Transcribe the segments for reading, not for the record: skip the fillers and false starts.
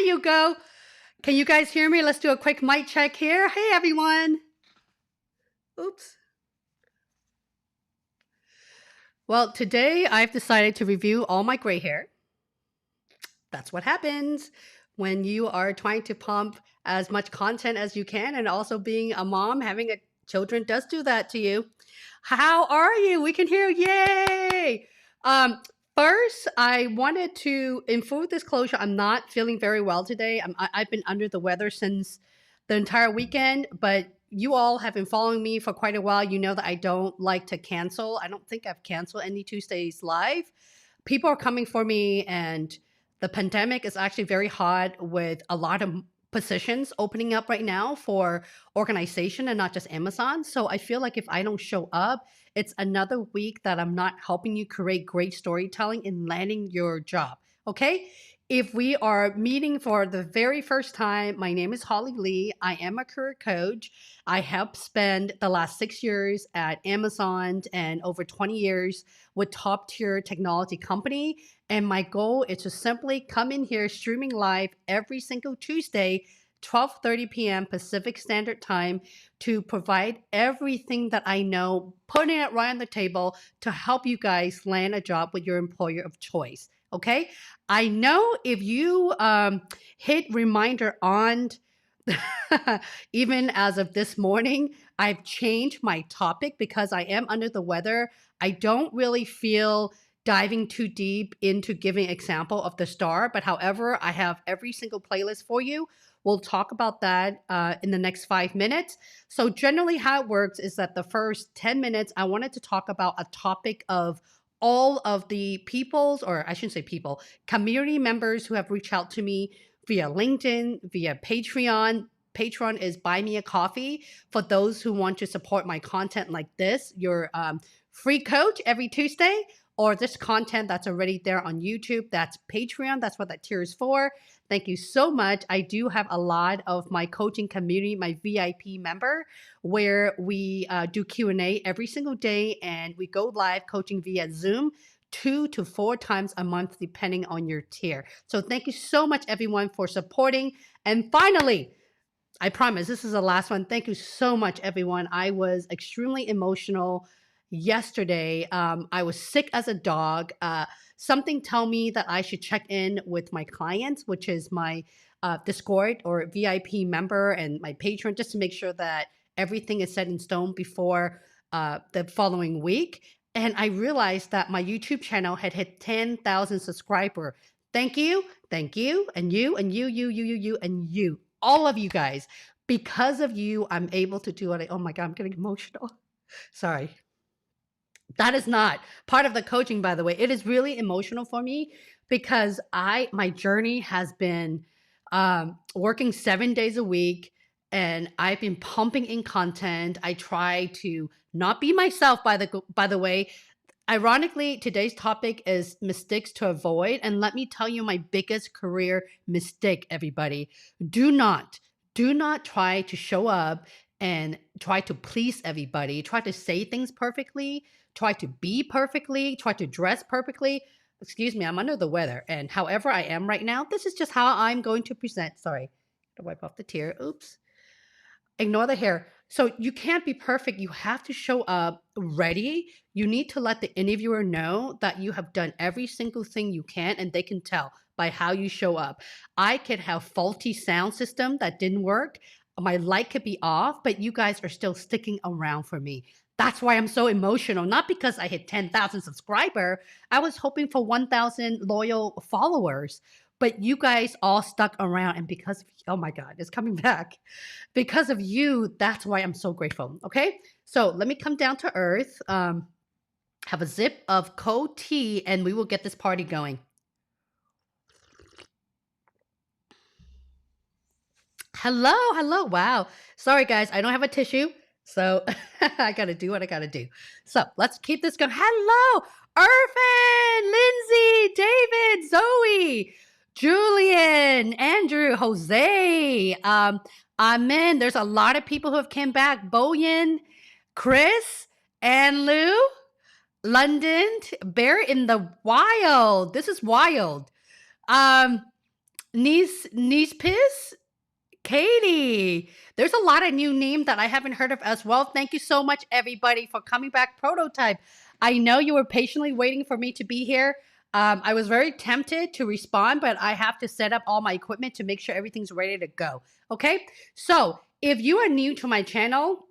you go. Can you guys hear me? Let's do a quick mic check here. Hey, everyone. Oops. Well, today I've decided to review all my gray hair. That's what happens when you are trying to pump as much content as you can, and also being a mom, having children does do that to you. How are you? We can hear you. Yay! First, I wanted to, in full disclosure, I'm not feeling very well today. I've been under the weather since the entire weekend, but you all have been following me for quite a while. You know that I don't like to cancel. I don't think I've canceled any Tuesdays live. People are coming for me, and the pandemic is actually very hard with a lot of positions opening up right now for organization and not just Amazon. So I feel like if I don't show up, it's another week that I'm not helping you create great storytelling and landing your job. Okay. If we are meeting for the very first time, my name is Holly Lee. I am a career coach. I have spent the last 6 years at Amazon and over 20 years with top tier technology company. And my goal is to simply come in here streaming live every single Tuesday, 12:30 p.m. Pacific Standard Time, to provide everything that I know, putting it right on the table to help you guys land a job with your employer of choice. Okay. I know if you hit reminder on, even as of this morning, I've changed my topic because I am under the weather. I don't really feel diving too deep into giving example of the star, but however, I have every single playlist for you. We'll talk about that in the next 5 minutes. So generally how it works is that the first 10 minutes, I wanted to talk about a topic of all of the people's, or I shouldn't say people, community members who have reached out to me via LinkedIn, via Patreon. Patreon is Buy Me a Coffee for those who want to support my content like this, your free coach every Tuesday, or this content that's already there on YouTube. That's Patreon. That's what that tier is for. Thank you so much. I do have a lot of my coaching community, my VIP member, where we do Q&A every single day, and we go live coaching via Zoom 2 to 4 times a month, depending on your tier. So thank you so much, everyone, for supporting. And finally, I promise this is the last one. Thank you so much, everyone. I was extremely emotional yesterday. I was sick as a dog. Something tell me that I should check in with my clients, which is my Discord or VIP member and my patron, just to make sure that everything is set in stone before the following week. And I realized that my YouTube channel had hit 10,000 subscribers. Thank you, and you, and you, and you, all of you guys. Because of you, I'm able to do it. Oh my God, I'm getting emotional. Sorry. That is not part of the coaching, by the way. It is really emotional for me because my journey has been working 7 days a week, and I've been pumping in content. I try to not be myself, by the way. Ironically, today's topic is mistakes to avoid. And let me tell you my biggest career mistake, everybody. Do not try to show up and try to please everybody. Try to say things perfectly, try to be perfectly, try to dress perfectly. Excuse me, I'm under the weather. And however I am right now, this is just how I'm going to present. Sorry, to wipe off the tear. Oops. Ignore the hair. So you can't be perfect. You have to show up ready. You need to let the interviewer know that you have done every single thing you can, and they can tell by how you show up. I could have faulty sound system that didn't work. My light could be off, but you guys are still sticking around for me. That's why I'm so emotional. Not because I hit 10,000 subscriber. I was hoping for 1,000 loyal followers, but you guys all stuck around. And because, oh my God, it's coming back. Because of you, that's why I'm so grateful. Okay. So let me come down to earth, have a sip of cold tea, and we will get this party going. Hello. Wow. Sorry, guys. I don't have a tissue. So I got to do what I got to do. So let's keep this going. Hello, Irvin, Lindsay, David, Zoe, Julian, Andrew, Jose. Amen. There's a lot of people who have come back. Boyan, Chris, and Lou, London, Bear in the Wild. This is wild. Niece Piss? Katie. There's a lot of new names that I haven't heard of as well. Thank you so much, everybody, for coming back. Prototype. I know you were patiently waiting for me to be here. I was very tempted to respond, but I have to set up all my equipment to make sure everything's ready to go. Okay. So if you are new to my channel,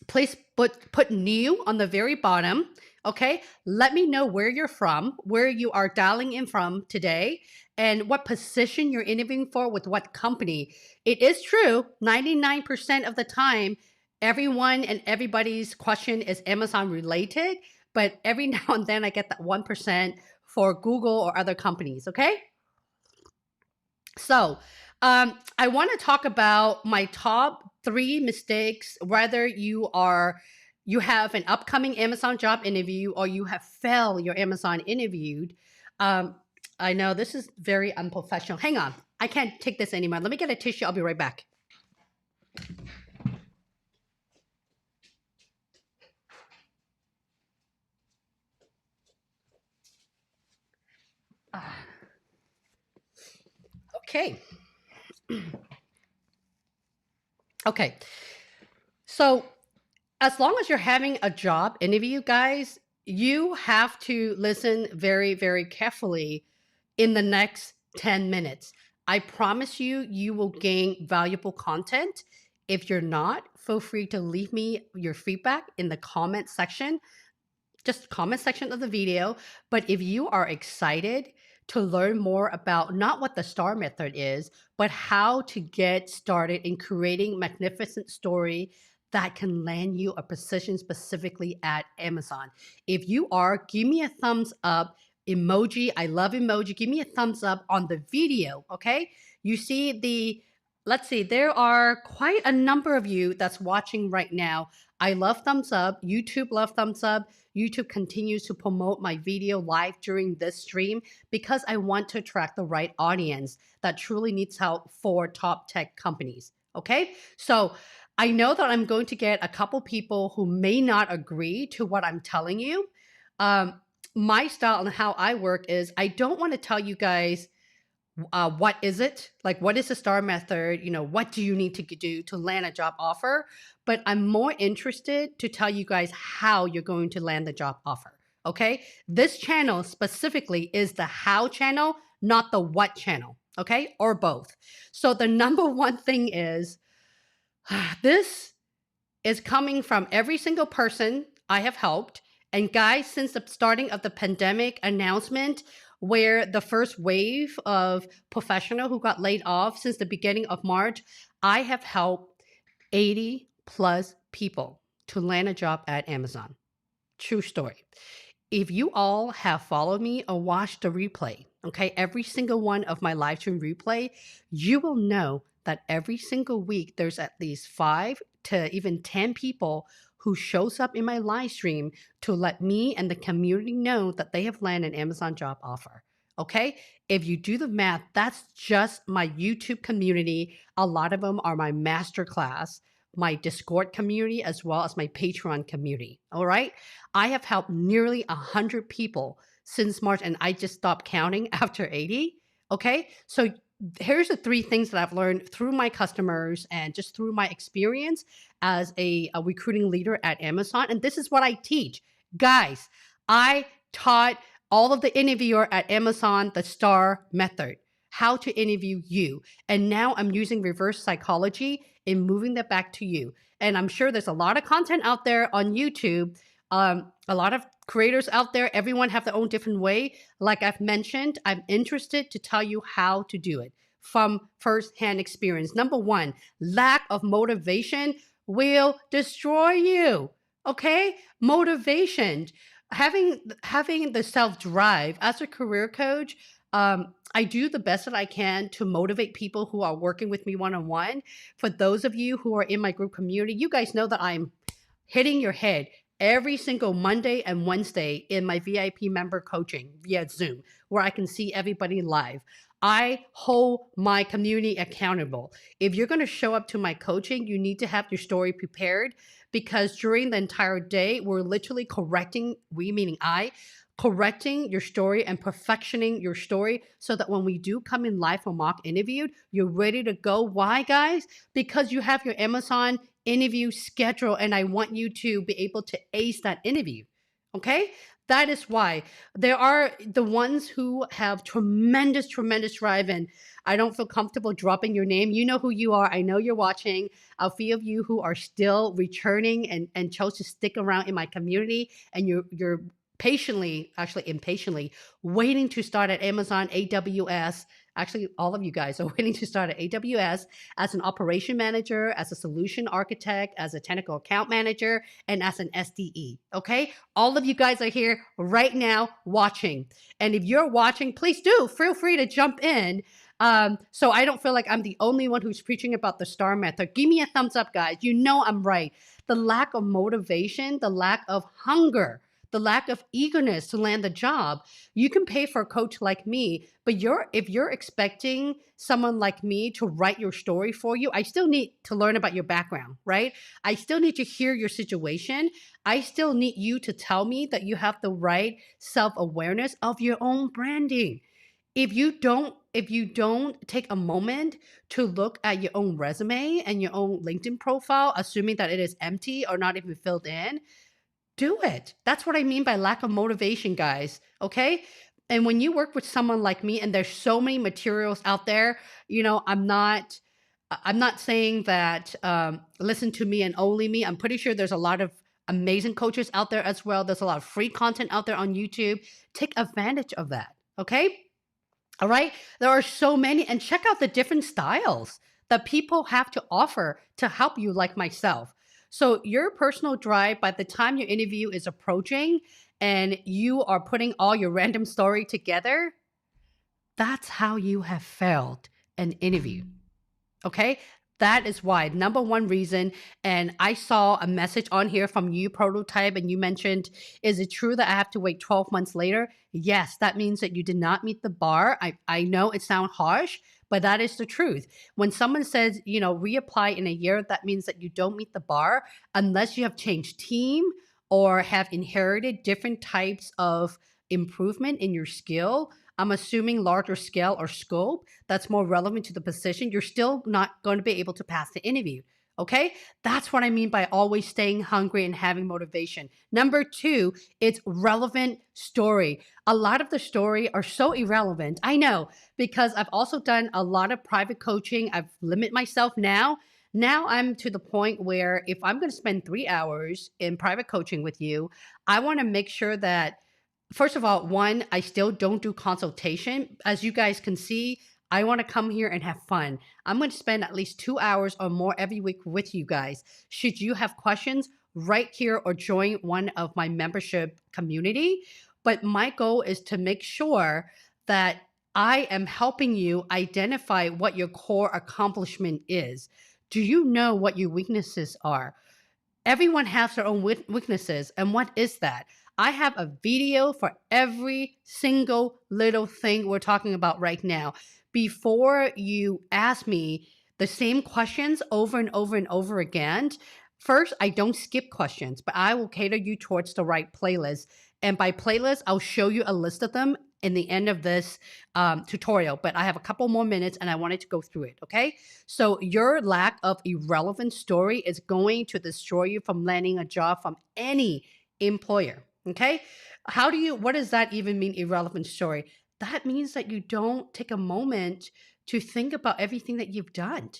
please put new on the very bottom. Okay. Let me know where you're from, where you are dialing in from today, and what position you're interviewing for with what company. It is true, 99% of the time, everyone and everybody's question is Amazon related, but every now and then I get that 1% for Google or other companies. Okay. So, I want to talk about my top 3 mistakes, whether you have an upcoming Amazon job interview or you have failed your Amazon interviewed. Um, I know this is very unprofessional. Hang on, I can't take this anymore. Let me get a tissue. I'll be right back. Okay. Okay. So, as long as you're having a job interview, guys, you have to listen very, very carefully in the next 10 minutes. I promise you, you will gain valuable content. If you're not, feel free to leave me your feedback in the comment section, just comment section of the video. But if you are excited to learn more about not what the STAR method is, but how to get started in creating magnificent story that can land you a position specifically at Amazon. If you are, give me a thumbs up emoji. I love emoji. Give me a thumbs up on the video, okay? You see let's see, there are quite a number of you that's watching right now. I love thumbs up. YouTube love thumbs up. YouTube continues to promote my video live during this stream because I want to attract the right audience that truly needs help for top tech companies. Okay. So I know that I'm going to get a couple people who may not agree to what I'm telling you. My style and how I work is I don't want to tell you guys what is it? Like, what is the STAR method? You know, what do you need to do to land a job offer? But I'm more interested to tell you guys how you're going to land the job offer. Okay. This channel specifically is the how channel, not the what channel. Okay. Or both. So the number one thing is this is coming from every single person I have helped. And guys, since the starting of the pandemic announcement, where the first wave of professional who got laid off since the beginning of March, I have helped 80 plus people to land a job at Amazon. True story. If you all have followed me or watched the replay, okay, every single one of my live stream replay, you will know that every single week there's at least 5 to even 10 people who shows up in my live stream to let me and the community know that they have landed an Amazon job offer. Okay. If you do the math, that's just my YouTube community. A lot of them are my masterclass, my Discord community, as well as my Patreon community. All right. I have helped nearly 100 people since March, and I just stopped counting after 80. Okay. So here's the 3 things that I've learned through my customers and just through my experience as a recruiting leader at Amazon. And this is what I teach. Guys, I taught all of the interviewer at Amazon the STAR method, how to interview you. And now I'm using reverse psychology in moving that back to you. And I'm sure there's a lot of content out there on YouTube. A lot of creators out there, everyone have their own different way. Like I've mentioned, I'm interested to tell you how to do it from firsthand experience. Number 1, lack of motivation will destroy you. Okay? Motivation. Having the self-drive as a career coach, I do the best that I can to motivate people who are working with me one-on-one. For those of you who are in my group community, you guys know that I'm hitting your head every single Monday and Wednesday in my VIP member coaching via Zoom, where I can see everybody live. I hold my community accountable. If you're going to show up to my coaching, you need to have your story prepared, because during the entire day, we're literally correcting, we meaning I, correcting your story and perfectioning your story so that when we do come in live for mock interview, you're ready to go. Why, guys? Because you have your Amazon interview schedule and I want you to be able to ace that interview. Okay? That is why there are the ones who have tremendous, tremendous drive, and I don't feel comfortable dropping your name. You know who you are. I know you're watching. A few of you who are still returning and chose to stick around in my community, and you're patiently, actually impatiently, waiting to start at Amazon AWS. Actually, all of you guys are waiting to start at AWS as an operation manager, as a solution architect, as a technical account manager, and as an SDE. Okay? All of you guys are here right now watching. And if you're watching, please do feel free to jump in. So I don't feel like I'm the only one who's preaching about the STAR method. Give me a thumbs up, guys. You know I'm right. The lack of motivation, the lack of hunger, the lack of eagerness to land the job. You can pay for a coach like me, but if you're expecting someone like me to write your story for you, I still need to learn about your background, right? I still need to hear your situation. I still need you to tell me that you have the right self-awareness of your own branding. If you don't take a moment to look at your own resume and your own LinkedIn profile, assuming that it is empty or not even filled in, do it. That's what I mean by lack of motivation, guys. Okay. And when you work with someone like me, and there's so many materials out there, I'm not saying that listen to me and only me. I'm pretty sure there's a lot of amazing coaches out there as well. There's a lot of free content out there on YouTube. Take advantage of that. Okay. All right. There are so many, and check out the different styles that people have to offer to help you, like myself. So, your personal drive, by the time your interview is approaching and you are putting all your random story together, that's how you have failed an interview. Okay. That is why, number one reason. And I saw a message on here from you, Prototype, and you mentioned, is it true that I have to wait 12 months later? Yes, that means that you did not meet the bar. I know it sounds harsh, but that is the truth. When someone says, reapply in a year, that means that you don't meet the bar unless you have changed team or have inherited different types of improvement in your skill. I'm assuming larger scale or scope that's more relevant to the position, you're still not going to be able to pass the interview. Okay. That's what I mean by always staying hungry and having motivation. Number two, it's relevant story. A lot of the story are so irrelevant. I know, because I've also done a lot of private coaching. I've limited myself now. Now I'm to the point where if I'm going to spend 3 hours in private coaching with you, I want to make sure that, first of all, one, I still don't do consultation. As you guys can see, I want to come here and have fun. I'm going to spend at least 2 hours or more every week with you guys. Should you have questions, right here or join one of my membership community. But my goal is to make sure that I am helping you identify what your core accomplishment is. Do you know what your weaknesses are? Everyone has their own weaknesses. And what is that? I have a video for every single little thing we're talking about right now. Before you ask me the same questions over and over and over again, first, I don't skip questions, but I will cater you towards the right playlist. And by playlist, I'll show you a list of them in the end of this tutorial. But I have a couple more minutes and I wanted to go through it. Okay. So your lack of irrelevant story is going to destroy you from landing a job from any employer. Okay. What does that even mean, irrelevant story? That means that you don't take a moment to think about everything that you've done.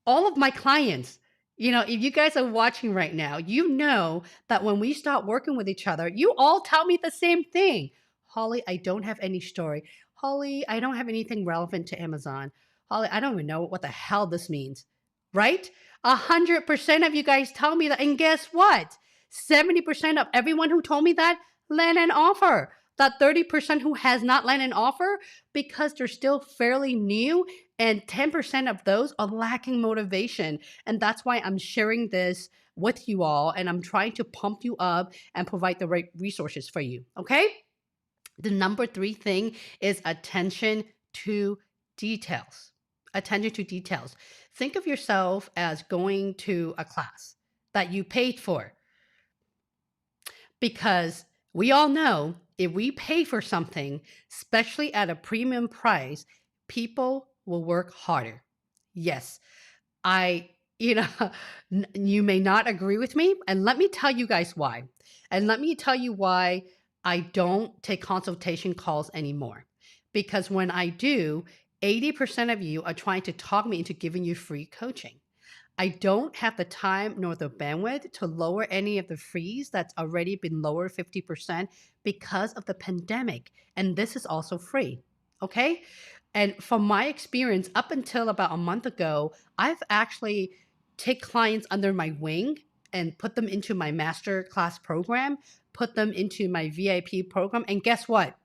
All of my clients, if you guys are watching right now, you know that when we start working with each other, you all tell me the same thing. Holly, I don't have any story. Holly, I don't have anything relevant to Amazon. Holly, I don't even know what the hell this means, right? 100% of you guys tell me that. And guess what? 70% of everyone who told me that land an offer. That 30% who has not landed an offer because they're still fairly new, and 10% of those are lacking motivation. And that's why I'm sharing this with you all, and I'm trying to pump you up and provide the right resources for you. Okay. The number three thing is attention to details. Attention to details. Think of yourself as going to a class that you paid for, because we all know if we pay for something, especially at a premium price, people will work harder. Yes, I, you know, you may not agree with me. And let me tell you guys why. And let me tell you why I don't take consultation calls anymore. Because when I do, 80% of you are trying to talk me into giving you free coaching. I don't have the time nor the bandwidth to lower any of the fees that's already been lowered 50% because of the pandemic. And this is also free. Okay. And from my experience, up until about a month ago, I've actually take clients under my wing and put them into my master class program, put them into my VIP program. And guess what?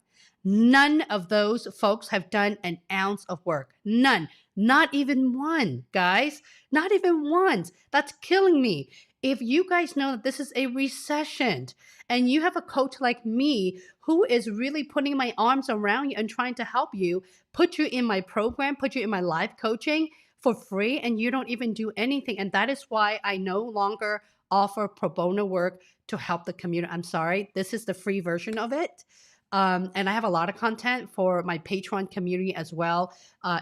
None of those folks have done an ounce of work. None. Not even one, guys. Not even once. That's killing me. If you guys know that this is a recession and you have a coach like me who is really putting my arms around you and trying to help you, put you in my program, put you in my live coaching for free, and you don't even do anything. And that is why I no longer offer pro bono work to help the community. I'm sorry. This is the free version of it. And I have a lot of content for my Patreon community as well.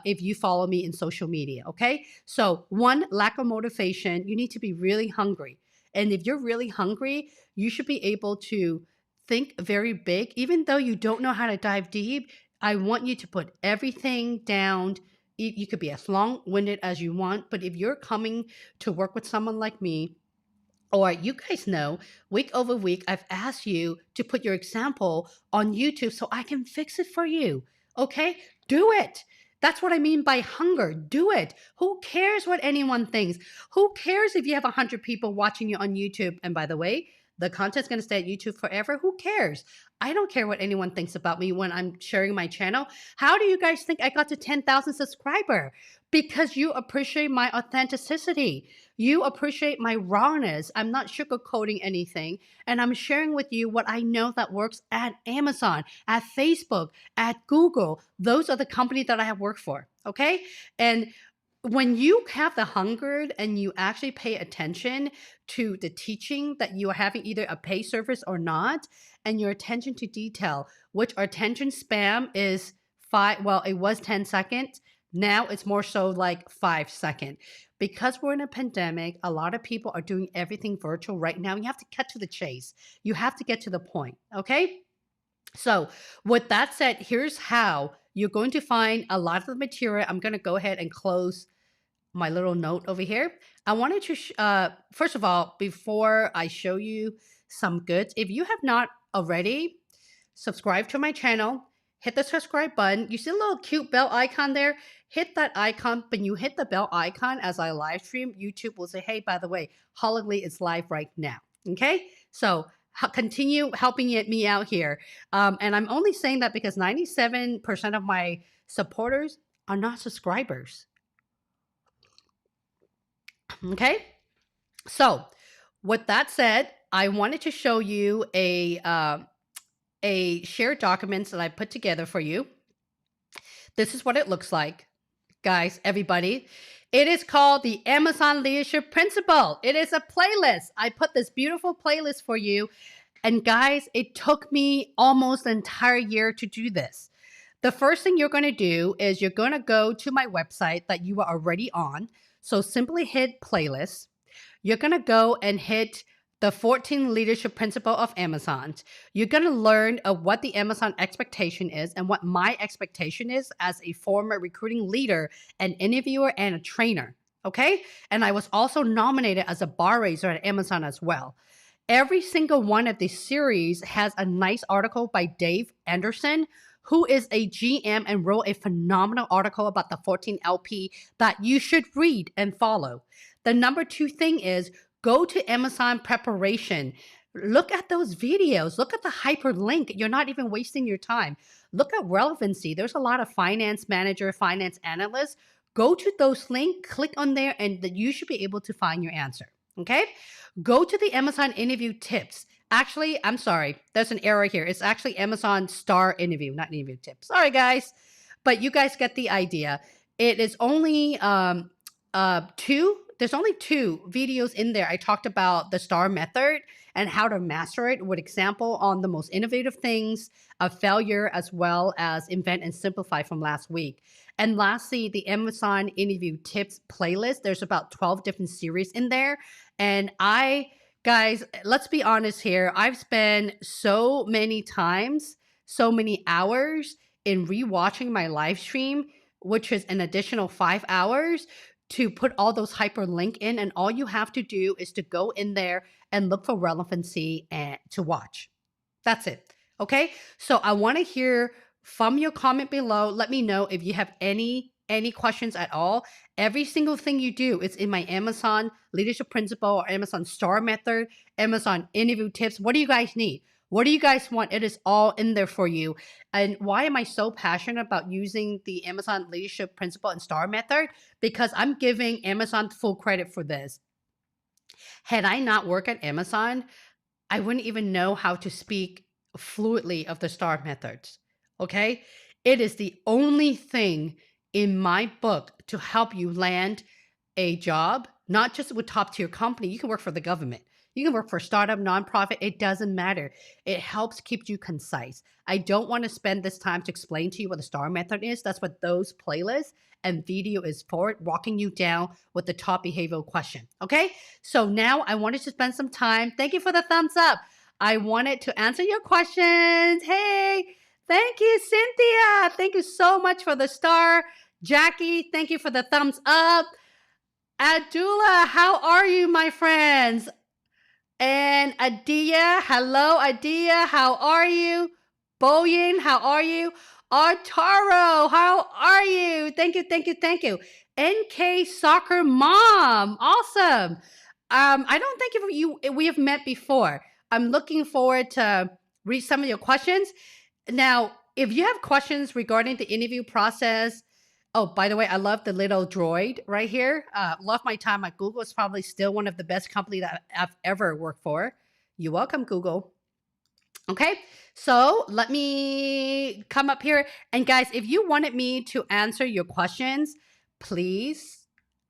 If you follow me in social media, okay? So one, lack of motivation. You need to be really hungry. And if you're really hungry, you should be able to think very big. Even though you don't know how to dive deep, I want you to put everything down. You could be as long-winded as you want, but if you're coming to work with someone like me, or you guys know, week over week, I've asked you to put your example on YouTube so I can fix it for you. Okay? Do it. That's what I mean by hunger. Do it. Who cares what anyone thinks? Who cares if you have 100 people watching you on YouTube? And by the way, the content's going to stay at YouTube forever. Who cares? I don't care what anyone thinks about me when I'm sharing my channel. How do you guys think I got to 10,000 subscribers? Because you appreciate my authenticity. You appreciate my rawness. I'm not sugarcoating anything. And I'm sharing with you what I know that works at Amazon, at Facebook, at Google. Those are the companies that I have worked for. Okay. And when you have the hunger and you actually pay attention to the teaching that you are having, either a pay service or not, and your attention to detail, which our attention spam is it was 10 seconds. Now it's more so like 5 seconds. Because we're in a pandemic, a lot of people are doing everything virtual right now. You have to cut to the chase. You have to get to the point, okay? So with that said, here's how you're going to find a lot of the material. I'm going to go ahead and close my little note over here. I wanted to, first of all, before I show you some goods, if you have not already, subscribe to my channel, hit the subscribe button. You see a little cute bell icon there? Hit that icon. When you hit the bell icon as I live stream, YouTube will say, hey, by the way, Holly is live right now. Okay? So continue helping me out here. And I'm only saying that because 97% of my supporters are not subscribers. Okay? So with that said, I wanted to show you a shared documents that I put together for you. This is what it looks like. Guys, everybody, it is called the Amazon Leadership Principle. It is a playlist. I put this beautiful playlist for you. And guys, it took me almost an entire year to do this. The first thing you're going to do is you're going to go to my website that you are already on. So simply hit playlist. You're going to go and hit the 14 leadership principle of Amazon. You're going to learn of what the Amazon expectation is and what my expectation is as a former recruiting leader, an interviewer, and a trainer. Okay. And I was also nominated as a bar raiser at Amazon as well. Every single one of these series has a nice article by Dave Anderson, who is a GM and wrote a phenomenal article about the 14 LP that you should read and follow. The number 2 thing is go to Amazon preparation. Look at those videos. Look at the hyperlink. You're not even wasting your time. Look at relevancy. There's a lot of finance manager, finance analysts. Go to those links, click on there, and you should be able to find your answer. Okay? Go to the Amazon interview tips. Actually, I'm sorry. There's an error here. It's actually Amazon star interview, not interview tips. Sorry, guys. But you guys get the idea. It is only 2 there's only 2 videos in there. I talked about the STAR method and how to master it with example on the most innovative things of failure, as well as invent and simplify from last week. And lastly, the Amazon interview tips playlist. There's about 12 different series in there. And guys, let's be honest here. I've spent so many times, so many hours in rewatching my live stream, which is an additional 5 hours to put all those hyperlink in. And all you have to do is to go in there and look for relevancy and to watch. That's it. Okay. So I want to hear from your comment below. Let me know if you have any questions at all. Every single thing you do is in my Amazon leadership principle or Amazon STAR method, Amazon interview tips. What do you guys need? What do you guys want? It is all in there for you. And why am I so passionate about using the Amazon leadership principle and STAR method? Because I'm giving Amazon full credit for this. Had I not worked at Amazon, I wouldn't even know how to speak fluently of the STAR methods. Okay. It is the only thing in my book to help you land a job, not just with top tier company. You can work for the government. You can work for a startup, nonprofit. It doesn't matter. It helps keep you concise. I don't want to spend this time to explain to you what the STAR method is. That's what those playlists and video is for, walking you down with the top behavioral question. Okay. So now I wanted to spend some time. Thank you for the thumbs up. I wanted to answer your questions. Hey, thank you, Cynthia. Thank you so much for the star. Jackie, thank you for the thumbs up. Adula, how are you, my friends? And Adia, hello, Adia, how are you? Boyan, how are you? Artaro, how are you? Thank you, thank you, thank you. NK Soccer Mom, awesome. I don't think we have met before. I'm looking forward to read some of your questions. Now, if you have questions regarding the interview process, oh, by the way, I love the little droid right here. Love my time at Google. It's probably still one of the best companies that I've ever worked for. You're welcome, Google. Okay, so let me come up here. And guys, if you wanted me to answer your questions, please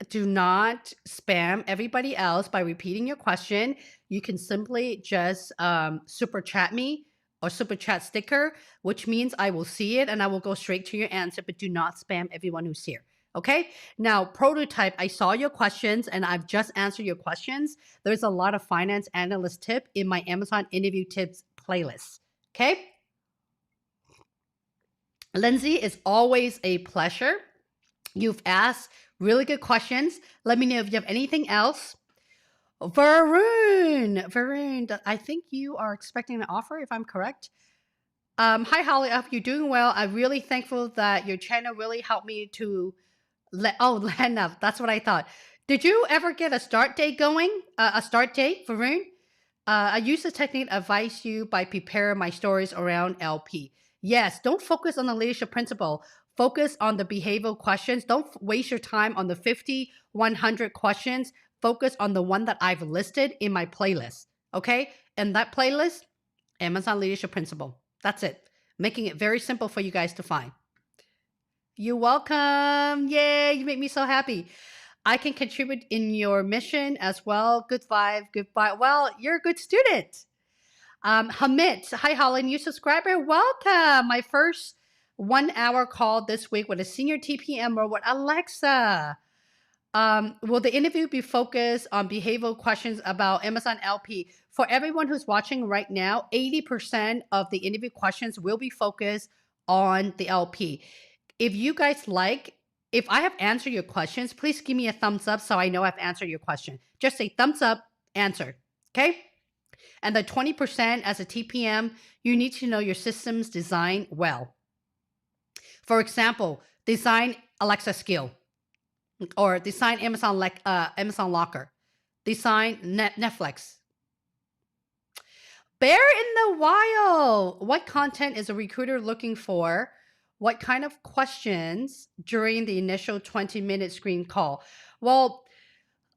do not spam everybody else by repeating your question. You can simply just super chat me or super chat sticker, which means I will see it and I will go straight to your answer, but do not spam everyone who's here. Okay. Now, prototype, I saw your questions and I've just answered your questions. There's a lot of finance analyst tip in my Amazon interview tips playlist. Okay. Lindsay, it's always a pleasure. You've asked really good questions. Let me know if you have anything else. Varun, I think you are expecting an offer, if I'm correct. Hi, Holly. I hope you're doing well. I'm really thankful that your channel really helped me to land up. That's what I thought. Did you ever get a start date going? A start date, Varun? I use the technique advised you by preparing my stories around LP. Yes, don't focus on the leadership principle. Focus on the behavioral questions. Don't waste your time on the 50, 100 questions. Focus on the one that I've listed in my playlist. Okay? And that playlist, Amazon Leadership Principle. That's it. Making it very simple for you guys to find. You're welcome. Yay, you make me so happy. I can contribute in your mission as well. Good vibe, good vibe. Well, you're a good student. Hamid, hi Holly, new subscriber. Welcome. My first 1 hour call this week with a senior TPM or with Alexa. Will the interview be focused on behavioral questions about Amazon LP? For everyone who's watching right now, 80% of the interview questions will be focused on the LP. If you guys if I have answered your questions, please give me a thumbs up so I know I've answered your question. Just say thumbs up, answer, okay? And the 20% as a TPM, you need to know your system's design well. For example, design Alexa skill, or design Amazon Locker, design Netflix. Bear in the Wild. What content is a recruiter looking for? What kind of questions during the initial 20-minute screen call? Well,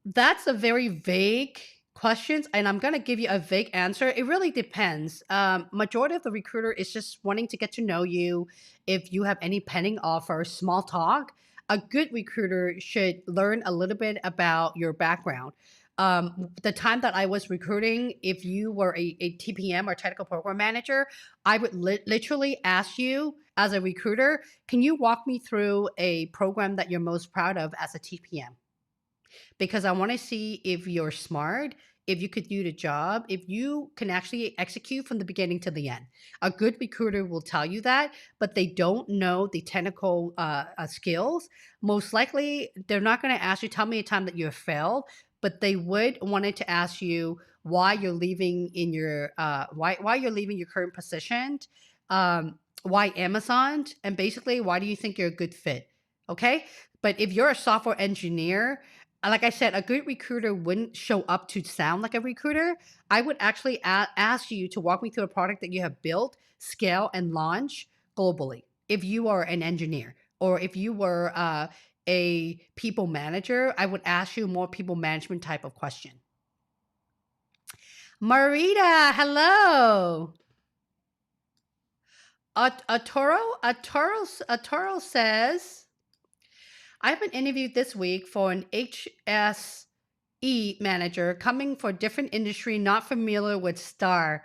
that's a very vague question, and I'm going to give you a vague answer. It really depends. Majority of the recruiter is just wanting to get to know you. If you have any pending offers, small talk. a good recruiter should learn a little bit about your background. The time that I was recruiting, if you were a TPM or technical program manager, I would literally ask you as a recruiter, can you walk me through a program that you're most proud of as a TPM? Because I want to see if you're smart, if you could do the job, if you can actually execute from the beginning to the end. A good recruiter will tell you that, but they don't know the technical skills. Most likely, they're not going to ask you, tell me a time that you have failed, but they would wanted to ask you why you're leaving in your why you're leaving your current position, why Amazon, and basically why do you think you're a good fit. Okay, but if you're a software engineer, like I said, a good recruiter wouldn't show up to sound like a recruiter. I would actually ask you to walk me through a product that you have built, scale, and launch globally. If you are an engineer or if you were a people manager, I would ask you more people management type of question. Marita, hello. A Toro says, I've been interviewed this week for an HSE manager coming for a different industry, not familiar with Star.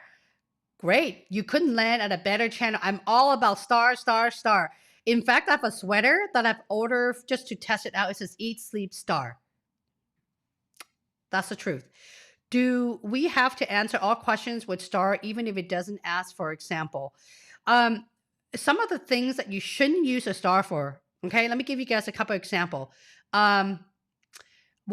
Great. You couldn't land at a better channel. I'm all about Star, Star, Star. In fact, I have a sweater that I've ordered just to test it out. It says Eat, Sleep, Star. That's the truth. Do we have to answer all questions with Star, even if it doesn't ask for example? Some of the things that you shouldn't use a Star for. Okay, let me give you guys a couple example. Why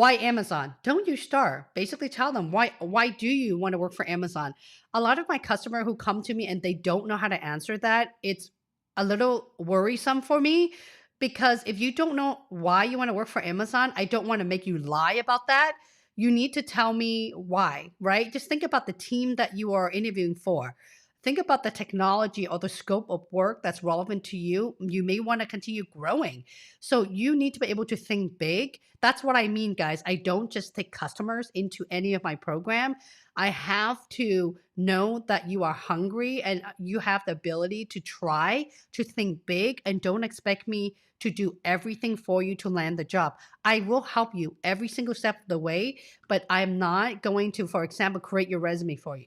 Amazon? Don't use Star. Basically tell them why do you want to work for Amazon? A lot of my customer who come to me and they don't know how to answer that, it's a little worrisome for me because if you don't know why you want to work for Amazon, I don't want to make you lie about that. You need to tell me why, right? Just think about the team that you are interviewing for. Think about the technology or the scope of work that's relevant to you. You may want to continue growing. So you need to be able to think big. That's what I mean, guys. I don't just take customers into any of my program. I have to know that you are hungry and you have the ability to try to think big and don't expect me to do everything for you to land the job. I will help you every single step of the way, but I'm not going to, for example, create your resume for you.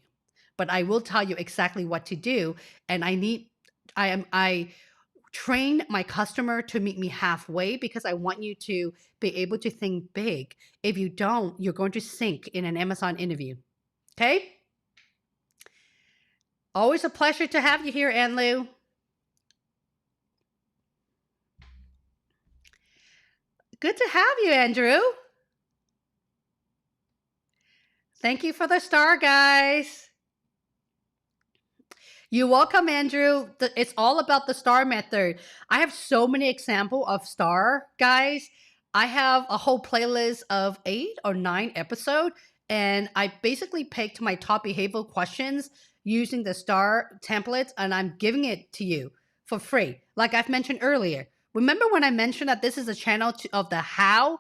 But I will tell you exactly what to do. And I train my customer to meet me halfway because I want you to be able to think big. If you don't, you're going to sink in an Amazon interview. Okay? Always a pleasure to have you here, Ann Lou. Good to have you, Andrew. Thank you for the star, guys. You're welcome, Andrew. It's all about the star method. I have so many examples of star, guys. I have a whole playlist of 8 or 9 episodes, and I basically picked my top behavioral questions using the star templates, and I'm giving it to you for free. Like I've mentioned earlier. Remember when I mentioned that this is a channel of the how?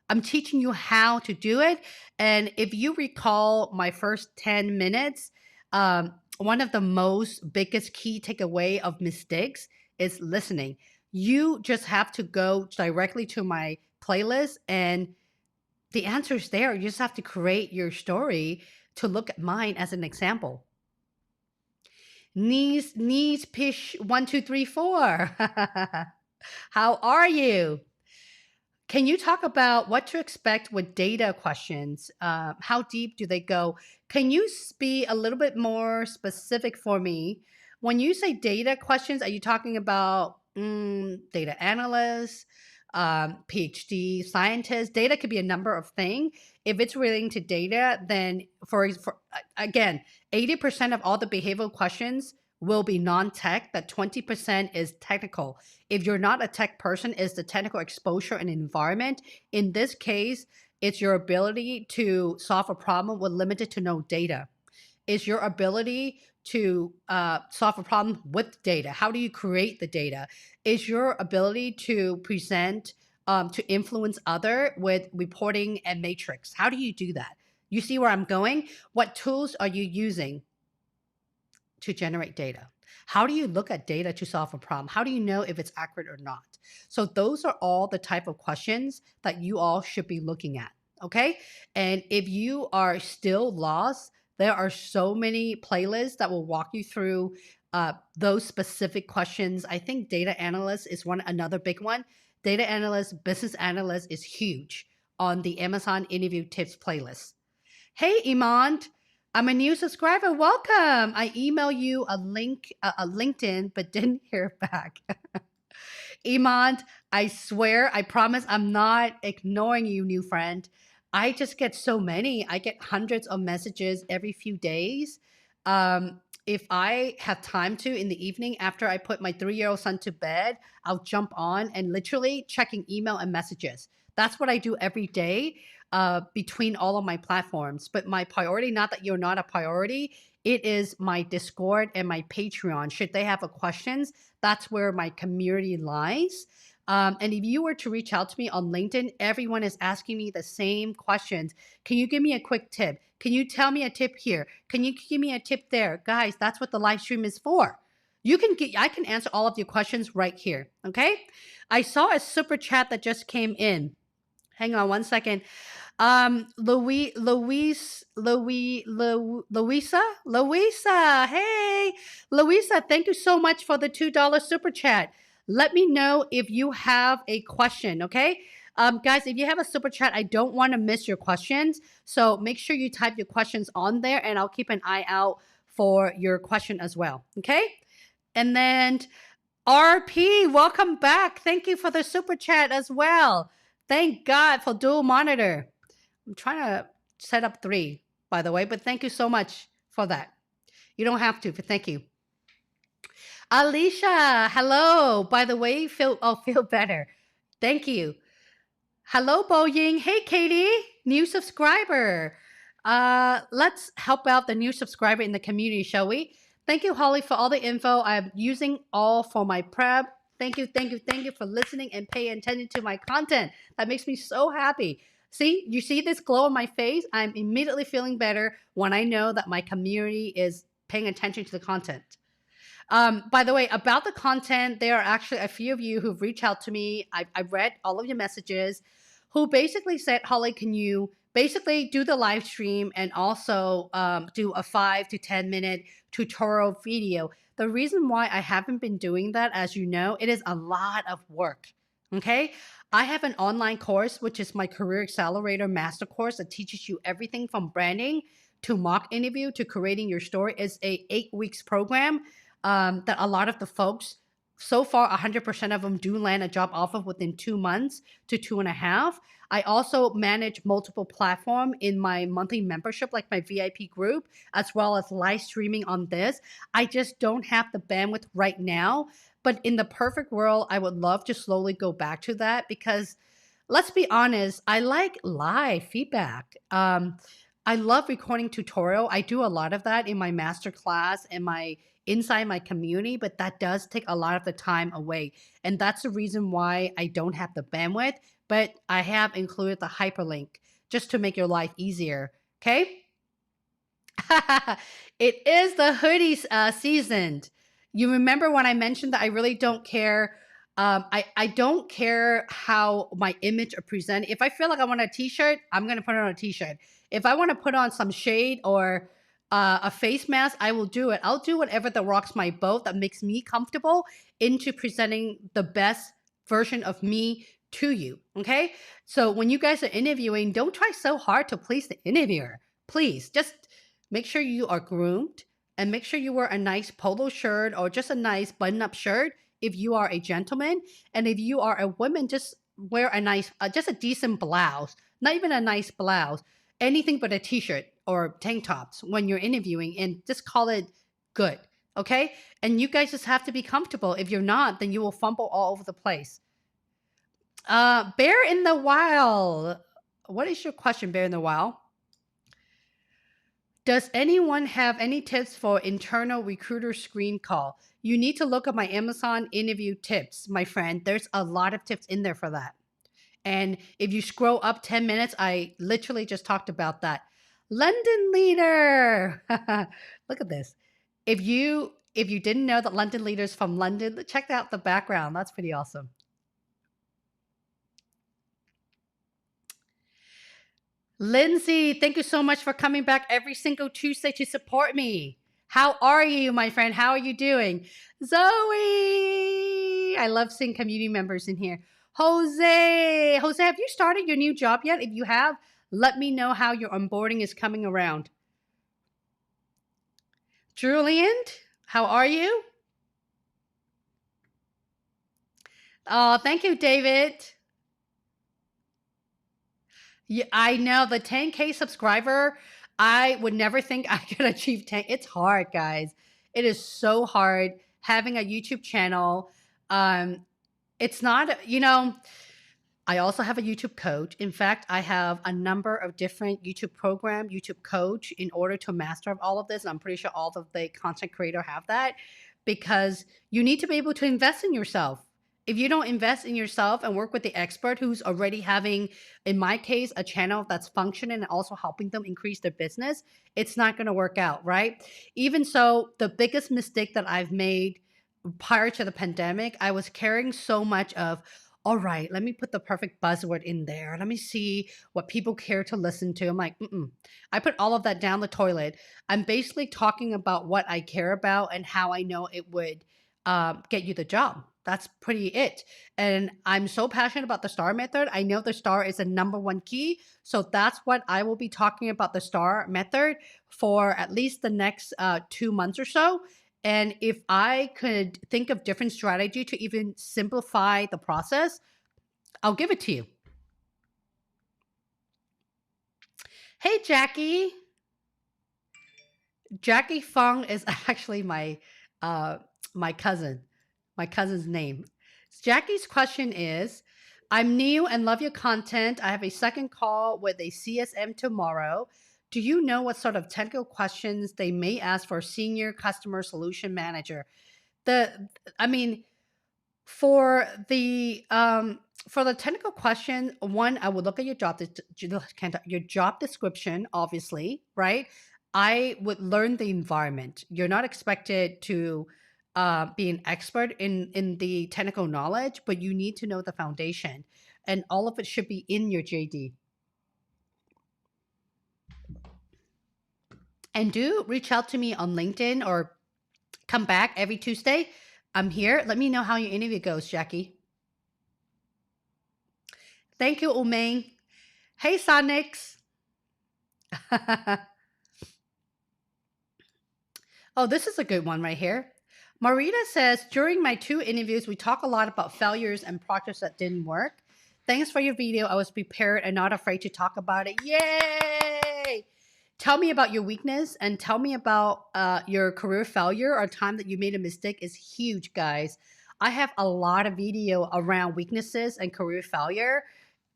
I'm teaching you how to do it. And if you recall my first 10 minutes, one of the most biggest key takeaway of mistakes is listening. You just have to go directly to my playlist and the answer is there. You just have to create your story to look at mine as an example. Knees pish 1 2 3 4. How are you? Can you talk about what to expect with data questions? How deep do they go? Can you be a little bit more specific for me? When you say data questions, are you talking about data analysts, PhD scientists? Data could be a number of things. If it's relating to data, then again, 80% of all the behavioral questions will be non-tech, that 20% is technical. If you're not a tech person, it's the technical exposure and environment. In this case, it's your ability to solve a problem with limited to no data. It's your ability to solve a problem with data. How do you create the data? It's your ability to present, to influence other with reporting and matrix. How do you do that? You see where I'm going? What tools are you using to generate data? How do you look at data to solve a problem? How do you know if it's accurate or not? So those are all the type of questions that you all should be looking at. Okay. And if you are still lost, there are so many playlists that will walk you through those specific questions. I think data analyst is another big one. Data analyst, business analyst is huge on the Amazon interview tips playlist. Hey, Iman, I'm a new subscriber. Welcome. I emailed you a link, a LinkedIn, but didn't hear back. Iman, I swear, I promise I'm not ignoring you, new friend. I just get so many. I get hundreds of messages every few days. If I have time to in the evening after I put my 3-year-old son to bed, I'll jump on and literally checking email and messages. That's what I do every day between all of my platforms. But my priority, not that you're not a priority, it is my Discord and my Patreon. Should they have a questions, that's where my community lies. And if you were to reach out to me on LinkedIn, everyone is asking me the same questions. Can you give me a quick tip? Can you tell me a tip here? Can you give me a tip there? Guys, that's what the live stream is for. I can answer all of your questions right here. Okay. I saw a super chat that just came in. Hang on one second. Louisa, hey, Louisa, thank you so much for the $2 super chat. Let me know if you have a question, okay? Guys, if you have a super chat, I don't want to miss your questions. So make sure you type your questions on there and I'll keep an eye out for your question as well, okay? And then RP, welcome back. Thank you for the super chat as well. Thank God for dual monitor. I'm trying to set up 3, by the way, but thank you so much for that. You don't have to, but thank you. Alicia, hello. By the way, feel better. Thank you. Hello, Boying. Hey, Katie, new subscriber. Let's help out the new subscriber in the community, shall we? Thank you, Holly, for all the info. I'm using all for my prep. Thank you for listening and paying attention to my content. That makes me so happy. See, you see this glow on my face? I'm immediately feeling better when I know that my community is paying attention to the content. By the way, about the content, there are actually a few of you who've reached out to me. I've read all of your messages who basically said, Holly, can you basically do the live stream and also do a 5 to 10 minute tutorial video? The reason why I haven't been doing that, as you know, it is a lot of work. Okay. I have an online course, which is my Career Accelerator Master Course that teaches you everything from branding to mock interview to creating your story. It's a 8 weeks program that a lot of the folks, so far 100% of them do land a job offer within 2 months to 2.5. I also manage multiple platforms in my monthly membership, like my VIP group, as well as live streaming on this. I just don't have the bandwidth right now. But in the perfect world, I would love to slowly go back to that because let's be honest, I like live feedback. I love recording tutorial. I do a lot of that in my master class and inside my community, but that does take a lot of the time away. And that's the reason why I don't have the bandwidth, but I have included the hyperlink just to make your life easier. Okay. It is the hoodies season. You remember when I mentioned that I really don't care. I don't care how my image are presented. If I feel like I want a t-shirt, I'm going to put on a t-shirt. If I want to put on some shade or a face mask, I will do it. I'll do whatever that rocks my boat, that makes me comfortable into presenting the best version of me to you. Okay. So when you guys are interviewing, don't try so hard to please the interviewer. Please just make sure you are groomed and make sure you wear a nice polo shirt or just a nice button-up shirt if you are a gentleman. And if you are a woman, just wear a nice, just a decent blouse, not even a nice blouse, anything but a t-shirt or tank tops when you're interviewing, and just call it good. Okay. And you guys just have to be comfortable. If you're not, then you will fumble all over the place. Bear in the Wild. What is your question, Bear in the Wild? Does anyone have any tips for internal recruiter screen call? You need to look at my Amazon interview tips, my friend. There's a lot of tips in there for that. And if you scroll up 10 minutes, I literally just talked about that. London leader. Look at this. If you If you didn't know that London leaders from London, check out the background. That's pretty awesome. Lindsay, thank you so much for coming back every single Tuesday to support me. How are you, my friend? How are you doing? Zoe, I love seeing community members in here. Jose, have you started your new job yet? If you have, let me know how your onboarding is coming around. Julian, how are you? Oh, thank you, David. Yeah, I know the 10K subscriber. I would never think I could achieve 10. It's hard, guys. It is so hard having a YouTube channel. It's not, I also have a YouTube coach. In fact, I have a number of different YouTube coach in order to master all of this. And I'm pretty sure all of the content creator have that because you need to be able to invest in yourself. If you don't invest in yourself and work with the expert who's already having, in my case, a channel that's functioning and also helping them increase their business, it's not going to work out, right? Even so, the biggest mistake that I've made prior to the pandemic, I was carrying so much of, all right, let me put the perfect buzzword in there. Let me see what people care to listen to. I'm like, I put all of that down the toilet. I'm basically talking about what I care about and how I know it would get you the job. That's pretty it. And I'm so passionate about the STAR method. I know the STAR is the number one key. So that's what I will be talking about, the STAR method, for at least the next 2 months or so. And if I could think of different strategy to even simplify the process, I'll give it to you. Hey, Jackie. Jackie Fung is actually my my cousin. My cousin's name. Jackie's question is, I'm new and love your content. I have a second call with a CSM tomorrow. Do you know what sort of technical questions they may ask for a senior customer solution manager? I mean, for the technical question, one, I would look at your job description, obviously, right? I would learn the environment. You're not expected to be an expert in the technical knowledge, but you need to know the foundation, and all of it should be in your JD. And do reach out to me on LinkedIn or come back every Tuesday. I'm here. Let me know how your interview goes, Jackie. Thank you, Umeng. Hey, Sonics. Oh, this is a good one right here. Marita says, during my 2 interviews, we talk a lot about failures and projects that didn't work. Thanks for your video. I was prepared and not afraid to talk about it. Yay! Tell me about your weakness and tell me about your career failure or time that you made a mistake is huge, guys. I have a lot of video around weaknesses and career failure.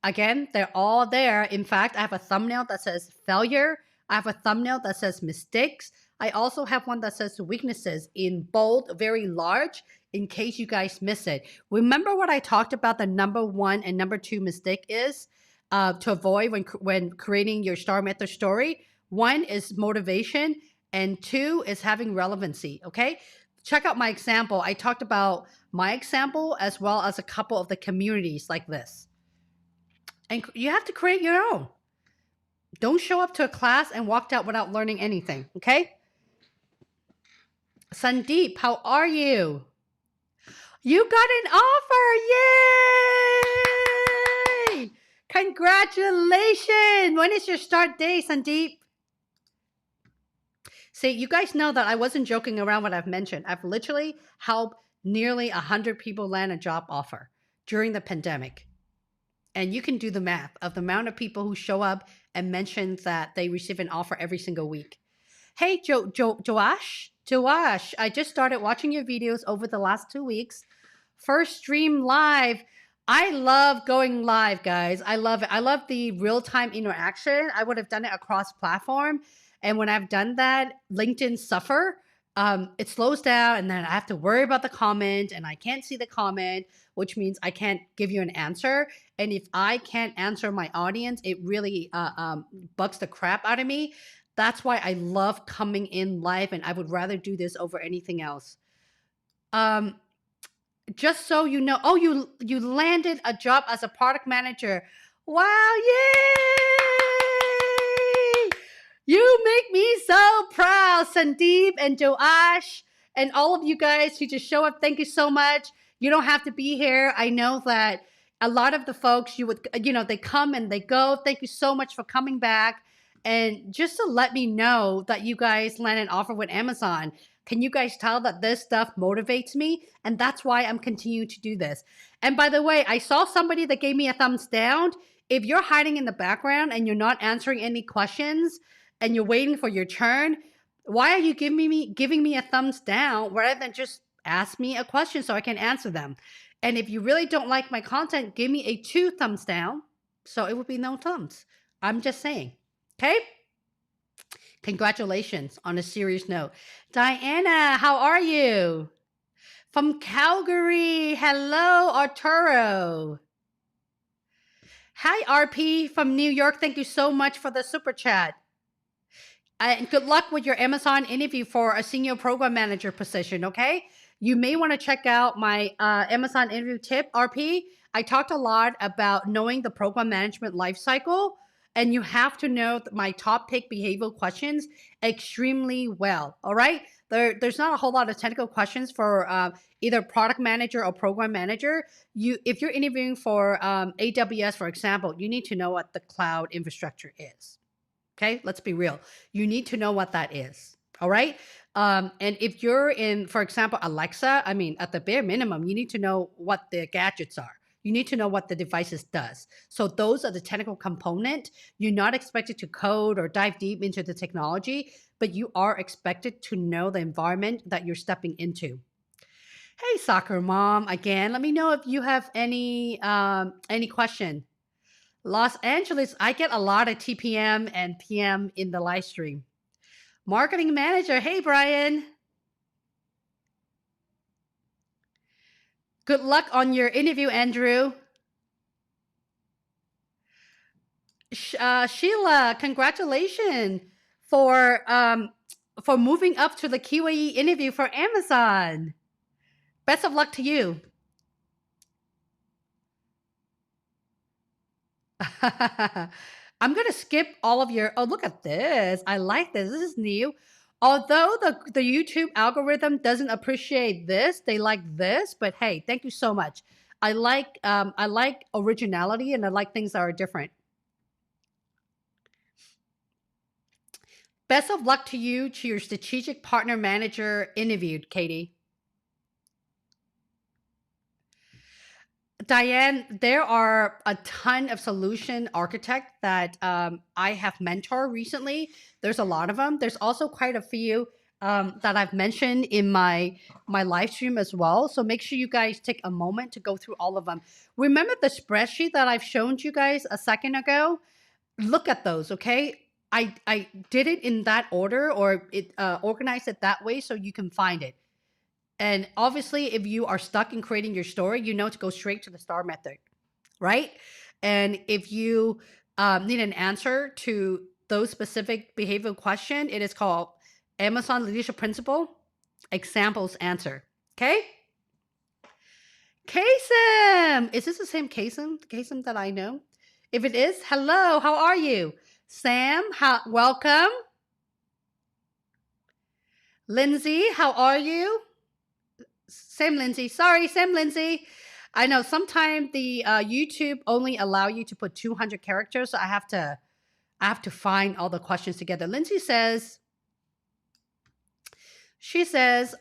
Again, they're all there. In fact, I have a thumbnail that says failure. I have a thumbnail that says mistakes. I also have one that says weaknesses in bold, very large, in case you guys miss it. Remember what I talked about the number 1 and number 2 mistake is to avoid when creating your STAR method story? 1 is motivation and 2 is having relevancy, okay? Check out my example. I talked about my example as well as a couple of the communities like this. And you have to create your own. Don't show up to a class and walk out without learning anything, okay? Sandeep, how are you? You got an offer! Yay! Congratulations! When is your start date, Sandeep? See, you guys know that I wasn't joking around what I've mentioned. I've literally helped nearly 100 people land a job offer during the pandemic. And you can do the math of the amount of people who show up and mention that they receive an offer every single week. Hey, Joash, I just started watching your videos over the last 2 weeks. First stream live. I love going live, guys. I love it. I love the real-time interaction. I would have done it across platform. And when I've done that, LinkedIn suffer. It slows down and then I have to worry about the comment and I can't see the comment, which means I can't give you an answer. And if I can't answer my audience, it really bugs the crap out of me. That's why I love coming in live, and I would rather do this over anything else. Um, just so you know, oh, you landed a job as a product manager. Wow, yay! You make me so proud, Sandeep and Joash, and all of you guys who just show up. Thank you so much. You don't have to be here. I know that a lot of the folks they come and they go. Thank you so much for coming back. And just to let me know that you guys land an offer with Amazon. Can you guys tell that this stuff motivates me? And that's why I'm continuing to do this. And by the way, I saw somebody that gave me a thumbs down. If you're hiding in the background and you're not answering any questions and you're waiting for your turn, why are you giving me a thumbs down rather than just ask me a question so I can answer them? And if you really don't like my content, give me a 2 thumbs down so it would be no thumbs. I'm just saying. Okay? Congratulations on a serious note. Diana, how are you? From Calgary. Hello, Arturo. Hi, RP from New York. Thank you so much for the super chat. And good luck with your Amazon interview for a senior program manager position, okay? You may want to check out my Amazon interview tip, RP. I talked a lot about knowing the program management lifecycle, and you have to know my top pick behavioral questions extremely well, all right? There's not a whole lot of technical questions for either product manager or program manager. If you're interviewing for AWS, for example, you need to know what the cloud infrastructure is. Okay, let's be real. You need to know what that is. All right. And if you're in, for example, Alexa, I mean, at the bare minimum, you need to know what the gadgets are. You need to know what the devices does. So those are the technical component. You're not expected to code or dive deep into the technology, but you are expected to know the environment that you're stepping into. Hey, soccer mom, again, let me know if you have any question. Los Angeles, I get a lot of TPM and PM in the live stream. Marketing manager, hey, Brian. Good luck on your interview, Andrew. Sheila, congratulations for moving up to the QAE interview for Amazon. Best of luck to you. I'm going to skip all of your, oh, look at this. I like this. This is new. Although the YouTube algorithm doesn't appreciate this, they like this, but hey, thank you so much. I like originality, and I like things that are different. Best of luck to you, to your strategic partner manager interviewed, Katie. Diane, there are a ton of solution architects that I have mentored recently. There's a lot of them. There's also quite a few that I've mentioned in my live stream as well. So make sure you guys take a moment to go through all of them. Remember the spreadsheet that I've shown you guys a second ago? Look at those, okay? I did it in that order, or it organized it that way so you can find it. And obviously, if you are stuck in creating your story, you know to go straight to the STAR method, right? And if you need an answer to those specific behavioral question, it is called Amazon Leadership Principle, Examples Answer, okay? Kasem! Is this the same Kasem that I know? If it is, hello, how are you? Sam, welcome. Lindsay, how are you? Sam Lindsay. Sorry, Sam Lindsay. I know sometimes the YouTube only allow you to put 200 characters, so I have to find all the questions together. Lindsay says,